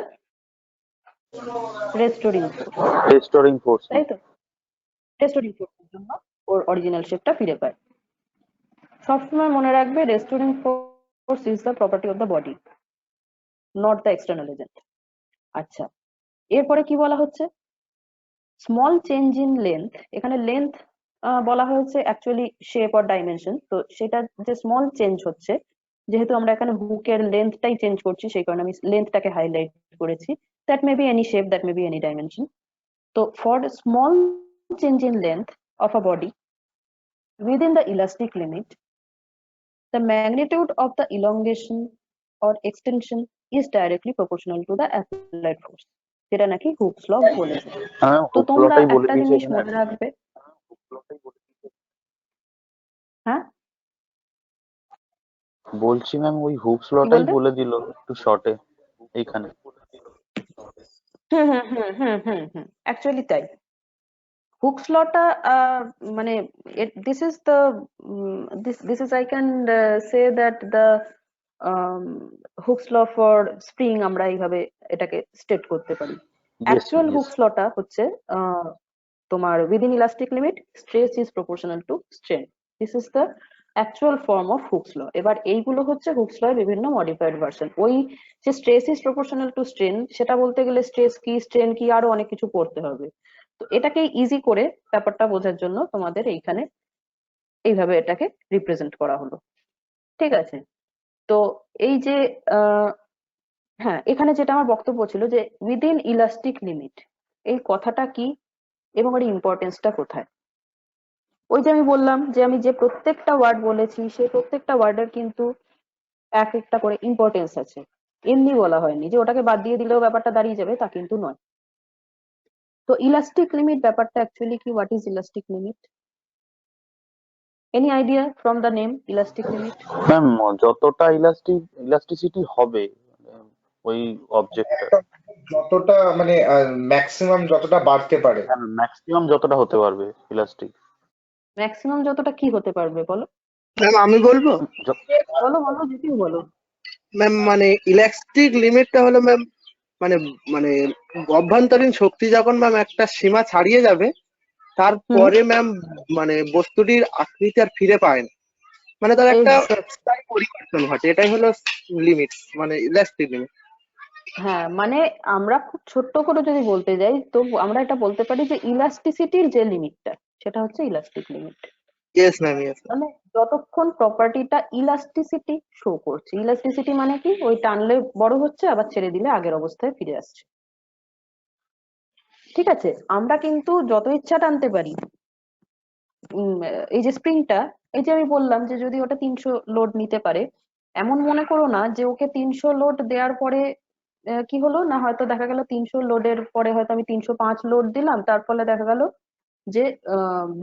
restoring force, restoring force. তাই তো? রেস্টোরিং ফোর্সের জন্য ওর অরিজিনাল শেপটা ফিরে পায়। সবসময় মনে রাখবে restoring force is the property of the body, not the external agent. আচ্ছা, এরপরে কি বলা হচ্ছে? স্মল চেঞ্জ ইন লেন্থ, এখানে লেন্থ বলা হয়েছে অ্যাকচুয়ালি শেপ অর ডাইমেনশন, তো সেটা যে স্মল চেঞ্জ হচ্ছে, যেহেতু আমরা এখানে হুকের লেন্থটাই চেঞ্জ করছি সেই কারণে আমি লেন্থটাকে হাইলাইট করেছি। That may be any shape, that may be any dimension. তো for small change in length of a body within the elastic limit, the magnitude of the elongation or extension is directly proportional to the applied force, যেটা নাকি hooks ল বলেছে। হ্যাঁ, তো hook তোমরা লটাই বলে একটা দিয়েছে জিনিস এখানে। মনে রাখবে, হ্যাঁ বলছি ম্যাম ওই হুকস কি লটাই বললে? বলে দিল একটু শর্টে এইখানে। অ্যাকচুয়ালি তাই। হুকস লটা মানে this is the this is I can say that the Hooke's law for spring, আমরা এইভাবে এটাকে স্টেট করতে পারি। Yes actual yes. হুকস লটা হচ্ছে তোমার within elastic limit stress is proportional to strain, this is the actual form of Hooke's law. এবার এইগুলো হচ্ছে হুকস ল এর বিভিন্ন মডিফাইড ভার্সন। ওই যে stress is proportional to strain, সেটা বলতে গেলে স্ট্রেস কি স্ট্রেন কি আরো অনেক কিছু পড়তে হবে। তো এটাকে ইজি করে ব্যাপারটা বোঝার জন্য তোমাদের এইখানে এইভাবে এটাকে রিপ্রেজেন্ট করা হলো। ঠিক আছে, তো এই যে হ্যাঁ, এখানে যেটা আমার বক্তব্য ছিল যে উইদিন ইলাস্টিক লিমিট, এই কথাটা কি এবং এর ইম্পর্টেন্সটা কোথায়? ওই যে আমি বললাম যে আমি যে প্রত্যেকটা ওয়ার্ড বলেছি সেই প্রত্যেকটা ওয়ার্ডের কিন্তু এক একটা করে ইম্পর্টেন্স আছে। এমনি বলা হয়নি যে ওটাকে বাদ দিয়ে দিলেও ব্যাপারটা দাঁড়িয়ে যাবে, তা কিন্তু নয়। তো ইলাস্টিক লিমিট ব্যাপারটা অ্যাকচুয়ালি কি? What is elastic limit? Any idea from the name elastic limit? Ma'am যতটা ইলাস্টিসিটি হবে ওই অবজেক্টটা, যতটা মানে ম্যাক্সিমাম যতটা বাড়তে পারে। ম্যাক্সিমাম যতটা হতে পারবে ইলাস্টিক। ম্যাক্সিমাম যতটা কি হতে পারবে বলো? ম্যাম আমি বলবো। বলো বলো, যেটিও বলো। ম্যাম মানে ইলাস্টিক লিমিটটা হলো ম্যাম মানে মানে অভ্যন্তরীণ শক্তি যখন ম্যাম একটা সীমা ছাড়িয়ে যাবে তারপরে ম্যাম মানে বস্তুটির আকৃতি আর ফিরে পায় না, মানে তার একটা Exact- স্থায়ী পরিবর্তন ঘটে, এটাই হলো লিমিট মানে ইলাস্টিক লিমিট। হ্যাঁ, মানে আমরা খুব ছোট্ট করে যদি বলতে যাই তো আমরা এটা বলতে পারি যে ইলাস্টিসিটির যে লিমিটটা সেটা হচ্ছে elastic limit. Yes ma'am, yes. মানে যতক্ষণ প্রপার্টিটা ইলাস্টিসিটি শো করছে, ইলাস্টিসিটি মানে কি? ওই টানলে বড় হচ্ছে আবার ছেড়ে দিলে আগের অবস্থায় ফিরে আসছে। ঠিক আছে, আমরা কিন্তু যত ইচ্ছা টানতে পারি। এই যে স্প্রিংটা, এই যে আমি বললাম যে যদি ওটা 300 লোড নিতে পারে, এমন মনে করো না যে ওকে 300 লোড দেওয়ার পরে কি হলো না, হয়তো দেখা গেল 300 লোডের পরে হয়তো আমি 305 লোড দিলাম, তার ফলে দেখা গেল যে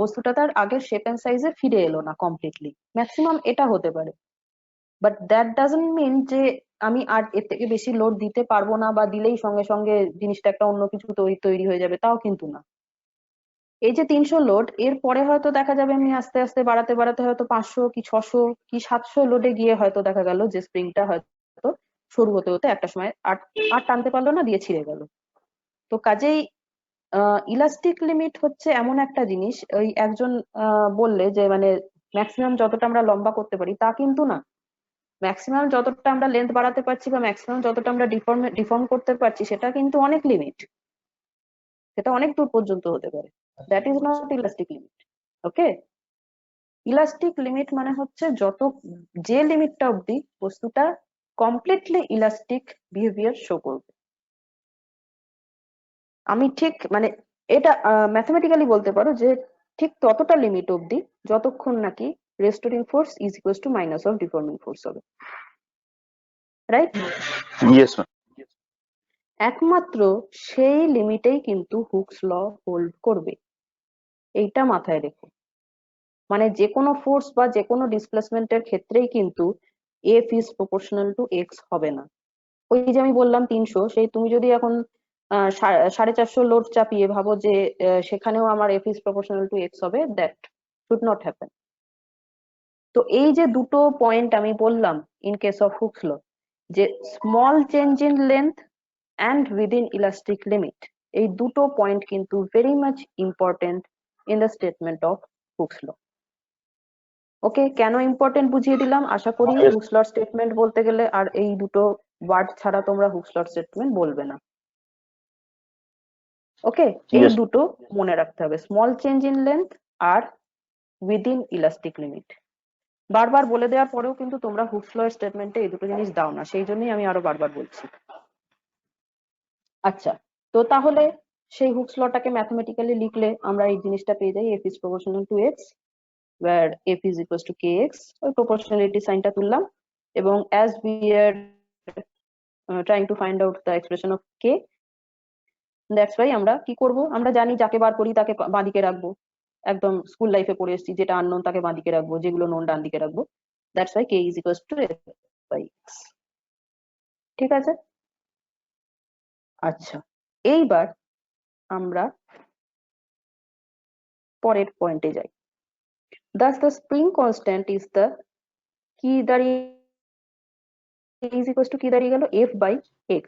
বস্তুটা তার আগের শেপ এন্ড সাইজে ফিরে এলো না কমপ্লিটলি। ম্যাক্সিমাম এটা হতে পারে, বাট দ্যাট ডাজন্ট মিন যে আমি আর এর থেকে বেশি লোড দিতে পারবো না, বা দিলেই সঙ্গে সঙ্গে জিনিসটা একটা অন্য কিছু তৈরি হয়ে যাবে, তাও কিন্তু না। এই যে 300 লোড, এর পরে হয়তো দেখা যাবে আমি আস্তে আস্তে বাড়াতে বাড়াতে হয়তো 500 কি 600 কি 700 লোডে গিয়ে হয়তো দেখা গেল যে স্প্রিংটা হয়তো শুরু হতে হতে একটা সময় আর আর টানতে পারলো না, দিয়ে ছিঁড়ে গেল। তো কাজেই ইলাস্টিক লিমিট হচ্ছে এমন একটা জিনিস, ওই একজন বললে যে মানে ম্যাক্সিমাম যতটা আমরা লম্বা করতে পারি, তা কিন্তু না। ম্যাক্সিমাম যতটা আমরা লেন্থ বাড়াতে পারছি বা ম্যাক্সিমাম যতটা আমরা ডিফর্ম করতে পারছি সেটা কিন্তু অনেক লিমিট, সেটা অনেক দূর পর্যন্ত হতে পারে। That is not elastic limit. Okay, elastic limit মানে হচ্ছে যে লিমিটটা অবধি বস্তুটা কমপ্লিটলি ইলাস্টিক বিহেভিয়ার শো করবে। আমি ঠিক মানে এটা ম্যাথমেটিক্যালি বলতে পারো যে ঠিক ততটা লিমিট অবধি যতক্ষণ নাকি restoring force is equals two minus of deforming force হবে, রাইট? Yes ma'am. একমাত্র সেই লিমিটেই কিন্তু হুকস ল হোল্ড করবে, এইটা মাথায় রেখো। মানে যে কোনো ফোর্স বা যে কোনো ডিসপ্লেসমেন্টের ক্ষেত্রেই কিন্তু F is proportional to x হবে না। ওই যে আমি বললাম 300, সেই তুমি যদি এখন 450 লোড চাপিয়ে ভাবো যে সেখানেও আমার F is proportional to x হবে, দ্যাট শুড নট হ্যাপেন। তো এই যে দুটো পয়েন্ট আমি বললাম in case of Hooke's law, যে small change in length and within elastic limit, এই দুটো পয়েন্ট কিন্তু very much important in the statement of Hooke's law. Okay, কেন ইম্পর্টেন্ট বুঝিয়ে দিলাম। আশা করি Yes. হুকস লর স্টেটমেন্ট বলতে গেলে আর এই দুটো ওয়ার্ড ছাড়া তোমরা হুকস লর স্টেটমেন্ট বলবে না। ওকে, এই Yes. দুটো মনে রাখতে হবে, স্মল চেঞ্জ ইন লেন্থ আর উইদিন ইলাস্টিক লিমিট। বারবার বলে দেওয়ার পরেও কিন্তু তোমরা হুকস লর স্টেটমেন্টে এই দুটো জিনিস দাও না, সেই জন্যই আমি আরো বারবার বলছি। আচ্ছা, তো তাহলে সেই হুকস লটাকে ম্যাথমেটিক্যালি লিখলে আমরা এই জিনিসটা পেয়ে যাই, F is proportional to x where f is equals to kx, ওই proportionality সাইনটা তুললাম, এবং as we are trying to find out the expression of k, that's why আমরা কি করব, আমরা জানি যাকে বার করি তাকে বাঁদিকে রাখবো, একদম স্কুল লাইফে পড়ে এসেছি, যেটা আননোন তাকে বাঁদিকে রাখবো, যেগুলো নোন ডান দিকে রাখবো। That's why k is equals to f by x। ঠিক আছে, আচ্ছা এইবার আমরা পরের পয়েন্টে যাই। Thus the spring constant is the কি দাঁড়িয়ে is equals to কি দাঁড়িয়ে গেল, f by x।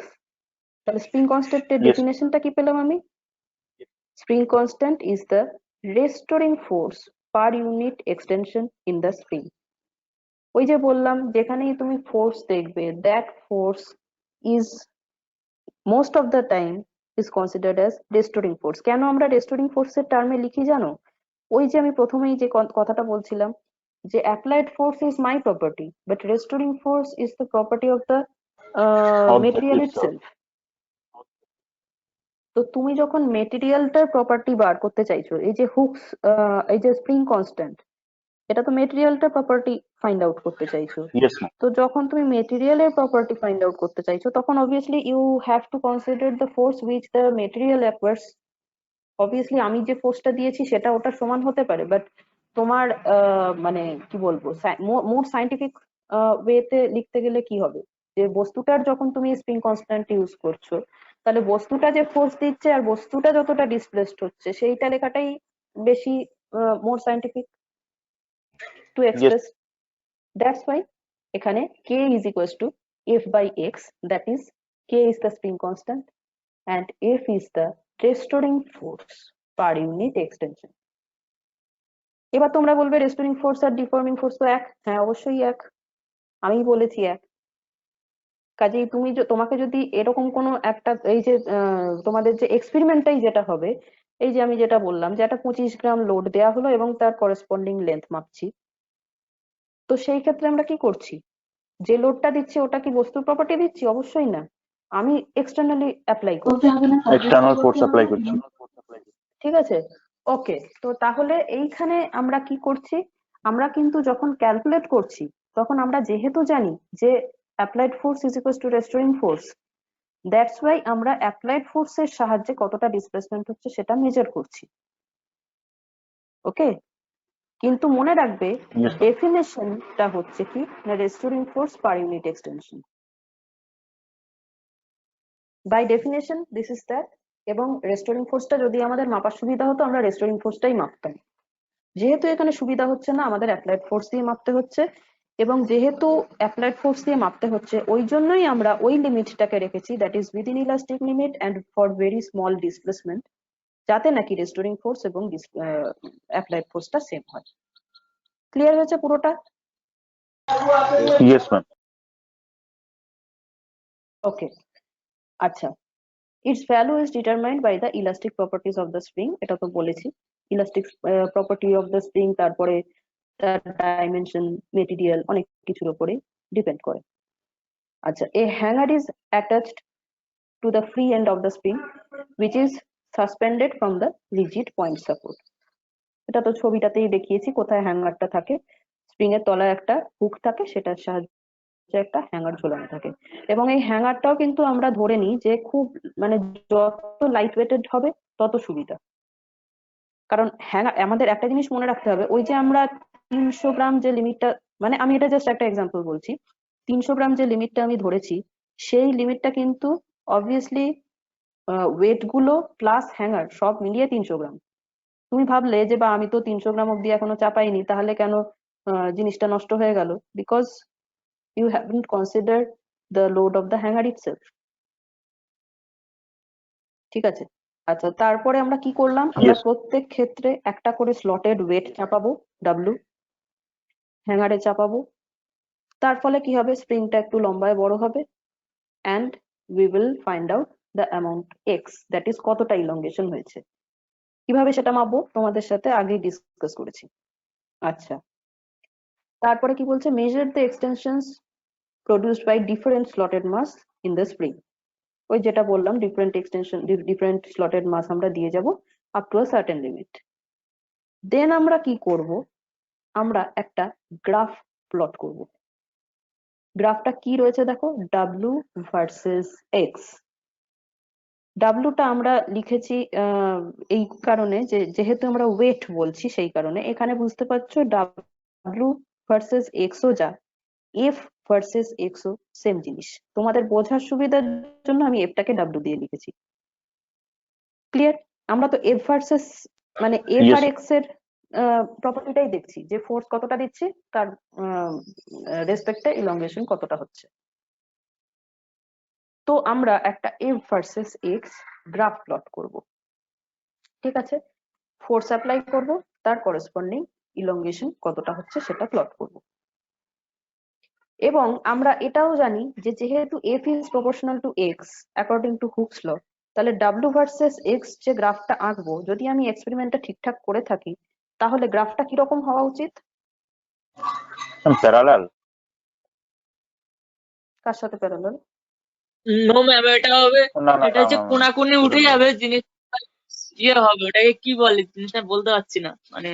তাহলে স্প্রিং কনস্ট্যান্টের Yes. ডেফিনেশনটা কি পেলাম আমি? Spring constant is the restoring force per unit extension in the spring. ওই যে বললাম, যেখানেই তুমি ফোর্স দেখবে, that force is most of the time is considered as restoring force. কেন আমরা রেস্টোরিং ফোর্সের টার্মে লিখি জানো? ওই যে আমি প্রথমেই যে কথাটা বলছিলাম যে applied force is my property, but restoring force is the property of the Object material itself. Itself. তো তুমি যখন মেটেরিয়ালটার প্রপার্টি বার করতে চাইছো, এই যে হুকস, এই যে স্প্রিং কনস্ট্যান্ট, এটা তো মেটেরিয়ালটার প্রপার্টি ফাইন্ড আউট করতে চাইছো। Yes ma'am. তো যখন তুমি মেটেরিয়ালের প্রপার্টি ফাইন্ড আউট করতে চাইছো, তখন obviously you have to consider the force which the material acquires. Obviously আমি যে ফোর্সটা দিয়েছি সেটা ওটার সমান হতে পারে, বাট তোমার মানে কি বলবো, মোর সাইন্টিফিক ওয়েতে লিখতে গেলে কি হবে, যে বস্তুটার যখন তুমি স্প্রিং কনস্ট্যান্ট ইউজ করছো, তাহলে বস্তুটা যে ফোর্স দিচ্ছে আর বস্তুটা যতটা ডিসপ্লেসড হচ্ছে, সেইটা লেখাটাই বেশি more scientific to express. That's why এখানে k is equals to f by x, that is k is the spring constant and f is the restoring force per unit extension। এবার তোমরা বলবে রেস্টোরিং ফোর্স আর deforming force তো এক। হ্যাঁ অবশ্যই এক, আমি বলেছি এক। কাজেই তোমাকে যদি এরকম কোনো একটা, এই যে তোমাদের যে এক্সপেরিমেন্টটাই যেটা হবে, এই যে আমি যেটা বললাম যে একটা 25 গ্রাম লোড দেওয়া হলো এবং তার করেসপন্ডিং লেন্থ মাপছি, তো সেই ক্ষেত্রে আমরা কি করছি, যে লোডটা দিচ্ছি ওটা কি বস্তুর প্রপার্টি দিচ্ছি? অবশ্যই না, আমি এক্সটার্নালি অ্যাপ্লাই করছি। External force apply করছি। ঠিক আছে, ওকে। তো তাহলে এইখানে আমরা কি করছি, আমরা কিন্তু যখন ক্যালকুলেট করছি তখন আমরা যেহেতু জানি যে applied force is equals two restoring force, that's why আমরা অ্যাপ্লাইড ফোর্সের সাহায্যে কতটা ডিসপ্লেসমেন্ট হচ্ছে সেটা মেজার করছি। ওকে, কিন্তু মনে রাখবে Yes. ডেফিনেশনটা হচ্ছে কি না, restoring force per unit extension. By definition this is that. এবং রেস্টোরিং ফোর্সটা যদি আমাদের মাপার সুবিধা হতো, আমরা রেস্টোরিং ফোর্সটাই মাপতাম। যেহেতু এখানে সুবিধা হচ্ছে না, আমাদের অ্যাপ্লাইড ফোর্স দিয়ে মাপতে হচ্ছে, এবং যেহেতু অ্যাপ্লাইড ফোর্স দিয়ে মাপতে হচ্ছে, ওই জন্যই আমরা ওই লিমিটটাকে রেখেছি, that is within elastic limit and for very small displacement, যাতে নাকি রেস্টোরিং ফোর্স এবং অ্যাপ্লাইড ফোর্সটা সেম হয়। ক্লিয়ার হয়েছে পুরোটা? Yes ma'am. ওকে, আচ্ছা। Its value is determined by the elastic properties of the spring, এটা তো বলেছি। Elastic property of the spring, তারপরে তার dimension, material, অনেক কিছুর উপরে depend করে। আচ্ছা, a hanger is attached to the free end of the spring, which is suspended from the rigid point support. এটা তো ছবিটাতেই দেখিয়েছি কোথায় হ্যাঙ্গারটা থাকে। স্প্রিং এর তলায় একটা হুক থাকে, সেটার সাহায্যে একটা হ্যাঙ্গার ঝোলানো থাকে। এবং এই হ্যাঙ্গারটাও কিন্তু আমরা ধরে নিই যে খুব মানে যত লাইট ওয়েটেড হবে তত সুবিধা। কারণ হ্যাঙ্গার, আমাদের একটা জিনিস মনে রাখতে হবে, ওই যে আমরা 300 গ্রাম যে লিমিটটা, মানে আমি এটা জাস্ট একটা এক্সাম্পল বলছি, 300 গ্রাম যে লিমিটটা আমি ধরেছি, সেই লিমিটটা কিন্তু অবভিয়াসলি ওয়েট গুলো প্লাস হ্যাঙ্গার সব মিলিয়ে 300 গ্রাম। তুমি ভাবলে যে বা আমি তো 300 গ্রাম অব্দি এখনো চাপাইনি, তাহলে কেন জিনিসটা নষ্ট হয়ে গেল? Because you haven't consider the load of the hanger itself. ঠিক আছে, আচ্ছা। তারপরে আমরা কি করলাম, আমরা Yes. প্রত্যেক ক্ষেত্রে একটা করে স্লটেড ওয়েট চাপাবো, ডাব্লু হ্যাঙ্গারে চাপাবো। তার ফলে কি হবে, স্প্রিংটা একটু লম্বায় বড় হবে, and we will find out the amount x, that is কতটা ইলংগেশন হয়েছে। কিভাবে সেটা মাপবো তোমাদের সাথে আগেই ডিসকাস করেছি। আচ্ছা, তারপরে কি বলছে, measure the extensions produced by different slotted mass in the spring. ওই যেটা বললাম, different extension, different slotted mass আমরা দিয়ে যাব up to a certain limit. Then আমরা কি করব, আমরা একটা গ্রাফ প্লট করব। গ্রাফটা কি রয়েছে দেখো, ডাব্লু ভার্সেস এক্স। ডাব্লুটা আমরা লিখেছি এই কারণে যে যেহেতু আমরা ওয়েট বলছি, সেই কারণে এখানে বুঝতে পারছো ডাব্লু ভার্সেস এক্সও যা, এফ ভার্সেস এক্সও সেম জিনিস। তোমাদের বোঝার সুবিধার জন্য আমি এফটাকে ডাব্লু দিয়ে লিখেছি। ক্লিয়ার? আমরা তো এফ ভার্সেস মানে এফ Yes. আর এক্স এর প্রপার্টিটাই দেখছি, যে ফোর্স কতটা দিচ্ছি তার রেসপেক্টে ইলংগেশন কতটা হচ্ছে। তো আমরা একটা F versus x graph plot করব। ঠিক আছে, ফোর্স অ্যাপ্লাই করব, তার করেসপন্ডিং ইলংগেশন কতটা হচ্ছে সেটা প্লট করব। এবং আমরা এটাও জানি যে যেহেতু F is proportional to x according to Hooke's law, তাহলে ডাব্লু ভার্সেস এক্স যে গ্রাফটা আঁকবো, যদি আমি এক্সপেরিমেন্টটা ঠিকঠাক করে থাকি, তাহলে গ্রাফটা কিরকম হওয়া উচিত? প্যারালাল। কার সাথে প্যারালাল? নো ম্যাম, এটা হবে, না না এটা না হচ্ছে না, না। কোনাকুনি উঠে যাবে জিনিস, ইয়ে হবে, ওটাকে কি বলে জিনিসটা বলতে পারছি না, মানে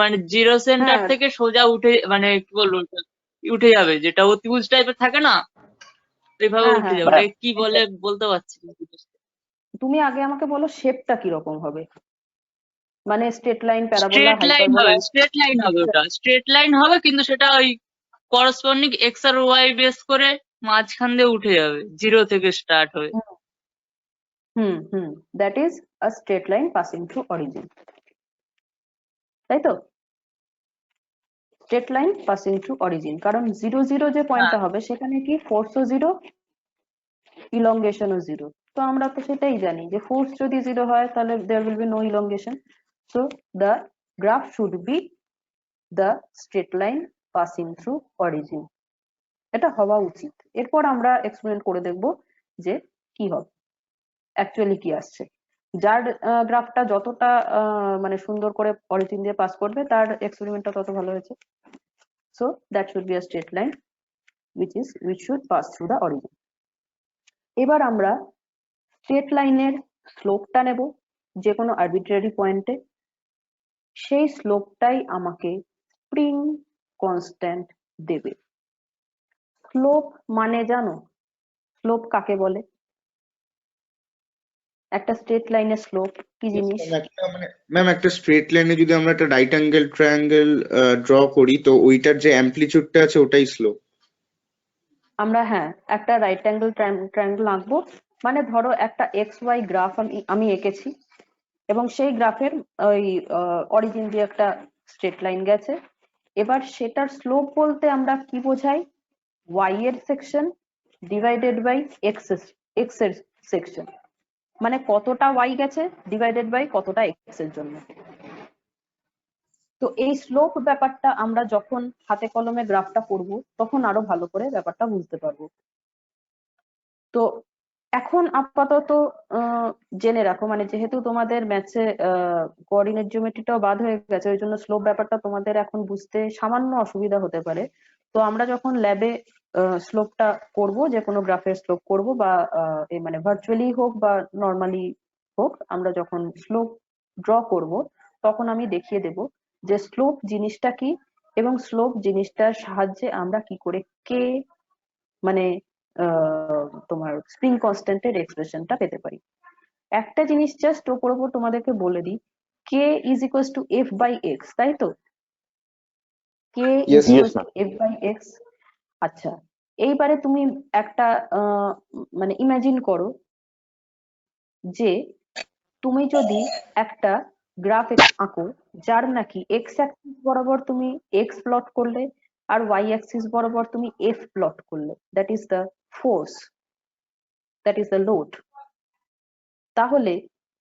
মানে জিরো সেন্টার হ্যাঁ থেকে সোজা উঠে, মানে কি বলবো, উঠে যাবে, যেটা অতিভুজ টাইপের থাকে না, ওইভাবে হ্যাঁ উঠে হ্যাঁ, যাবে, মানে ওটাকে কি বলে বলতে পারছি না। তুমি আগে আমাকে বলো শেপটা কিরকম হবে, মানে straight line, parabola, straight line হবে, হাইপারবোলা? স্ট্রেট লাইন হবে, ওটা স্ট্রেট লাইন হবে, কিন্তু সেটা ওই করসপন্ডিং এক্স আর ওয়াই বেস করে মাঝখান দিয়ে উঠে যাবে, জিরো থেকে স্টার্ট হয়ে। Hmm hmm, that is a straight line passing through origin, তাই তো? Straight line passing through origin, কারণ জিরো জিরো যে পয়েন্টটা হবে সেখানে কি ফোর্সও জিরো, ইলংগেশনও জিরো। তো আমরা তো সেটাই জানি যে ফোর্স যদি জিরো হয় তাহলে there will be no elongation. So the graph should be the straight line passing through origin, এটা হওয়া উচিত। এরপর আমরা এক্সপেরিমেন্ট করে দেখব যে কি হবে, অ্যাকচুয়ালি কি আসছে। যার গ্রাফটা যতটা মানে সুন্দর করে অরিজিন দিয়ে পাস করবে, তার এক্সপেরিমেন্টটা তত ভালো হয়েছে। So that should be a straight line which should pass through the origin. এবার আমরা স্ট্রেট লাইনের স্লোপটা নেব যে কোনো আরবিট্রারি পয়েন্টে, সেই স্লোপটাই আমাকে স্প্রিং কনস্ট্যান্ট দেবে। স্লোপ মানে জানো, স্লোপ কাকে বলে? একটা স্ট্রেট লাইনের স্লোপ কি জিনিস? ম্যাম একটা স্ট্রেট লাইনে যদি আমরা একটা রাইট অ্যাঙ্গেল ট্রায়াঙ্গেল ড্র করি, তো ওইটার যে অ্যাম্পলিটিউডটা আছে ওটাই স্লোপ। আমরা হ্যাঁ একটা রাইট অ্যাঙ্গেল ট্রায়াঙ্গেল আঁকবো, মানে ধরো একটা এক্স ওয়াই গ্রাফ আমি এঁকেছি, এবং সেই গ্রাফের ওই অরিজিন দিয়ে একটা স্ট্রেট লাইন গেছে। এবার সেটার স্লোপ বলতে আমরা কি বোঝাই? ওয়াই এর সেকশন ডিভাইডেড বাই এক্স এর সেকশন, মানে কতটা ওয়াই গেছে ডিভাইডেড বাই কতটা এক্স এর জন্য। তো এই স্লোপ ব্যাপারটা আমরা যখন হাতে কলমে গ্রাফটা করব তখন আরো ভালো করে ব্যাপারটা বুঝতে পারবো। তো এখন আপাতত জেনে রাখো, মানে যেহেতু তোমাদের ম্যাথসে কোঅর্ডিনেট জিওমেট্রিটাও বাদ হয়ে গেছে, ওই জন্য স্লোপ ব্যাপারটা তোমাদের এখন বুঝতে সামান্য অসুবিধা হতে পারে। তো আমরা যখন ল্যাবে স্লোপটা করব, যে কোনো গ্রাফের স্লোপ করব, বা মানে ভার্চুয়ালি হোক বা নর্মালি হোক, আমরা যখন স্লোপ ড্র করব তখন আমি দেখিয়ে দেব যে স্লোপ জিনিসটা কি, এবং স্লোপ জিনিসটার সাহায্যে আমরা কি করে কে মানে তোমার স্প্রিং কনস্ট্যান্টের এক্সপ্রেশনটা পেতে পারি। একটা জিনিস জাস্ট ওপর তোমাদেরকে বলে দিই, k is equals to F by x, তাই তো? K is Yes, equals ma'am. To F by x. আচ্ছা, এইবারে তুমি একটা মানে ইমাজিন করো যে তুমি যদি একটা গ্রাফ আঁকো যার নাকি এক্স অ্যাক্সিস বরাবর তুমি এক্স প্লট করলে আর ওয়াই অ্যাক্সিস বরাবর তুমি এফ প্লট করলে, that is the force, that is the load, তাহলে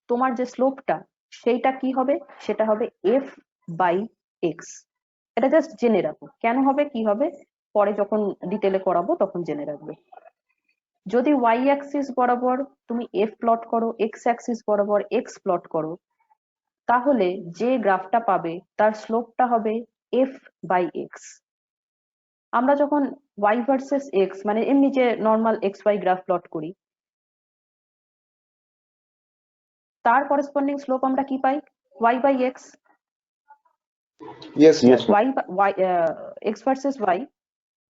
তোমার যে স্লোপটা সেইটা কি হবে? সেটা হবে এফ বাই এক্স। এটা জাস্ট জেনে রাখো, কেন হবে কি হবে পরে যখন ডিটেলে করাবো তখন জেনে রাখবে। যদি ওয়াই অ্যাক্সিস বরাবর তুমি এফ প্লট করো, এক্স অ্যাক্সিস বরাবর এক্স প্লট করো, তাহলে যে গ্রাফটা পাবে তার স্লোপটা হবে এফ বাই এক্স। আমরা যখন ওয়াই ভার্সেস এক্স মানে এমনি যে normal x y graph plot করি, তার করেসপন্ডিং স্লোপ আমরা কি পাই? Y by x. yes, Yes, ma'am. Y x versus y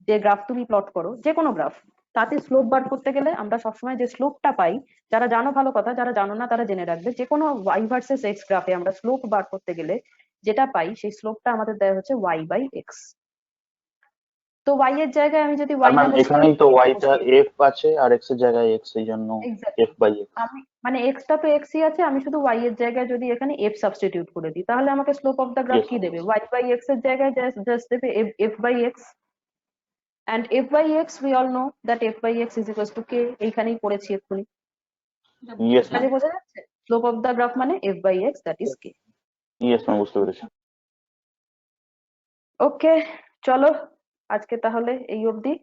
যে গ্রাফ তুমি প্লট করো, যে কোনো গ্রাফ, তাতে স্লোপ বার করতে গেলে আমরা সবসময় যে স্লোপটা পাই, যারা জানো ভালো কথা, যারা জানো না তারা জেনে রাখবে, যে কোনো ওয়াই ভার্সেস এক্স গ্রাফে আমরা স্লোপ বার করতে গেলে যেটা পাই সেই স্লোপটা আমাদের দেওয়া হচ্ছে ওয়াই বাই এক্স। তো ওয়াই এর জায়গায় আমি যদি ওয়াই না ম্যাম এখানেই তো ওয়াইটা এফ আছে আর এক্স এর জায়গায় এক্স, এই জন্য এফ বাই এক্স। আমি মানে এক্সটা তো এক্সই আছে, আমি শুধু ওয়াই এর জায়গায় যদি এখানে এফ সাবস্টিটিউট করে দিই, তাহলে আমাকে slope of the graph Yes, কি দেবে? ওয়াই বাই এক্স এর জায়গায় জাস্ট দেবে F by X. and f by x we all know that f by x is equals to k, এইখানেই পড়েছি এক্ষুনি, ইয়েস কাজে ম্যাম, বোঝা যাচ্ছে স্লোপ অফ দ্য গ্রাফ মানে f by x, that is k. Yes ma'am, বুঝতে পেরেছি। ওকে, চলো আজকে তাহলে এই অবধি।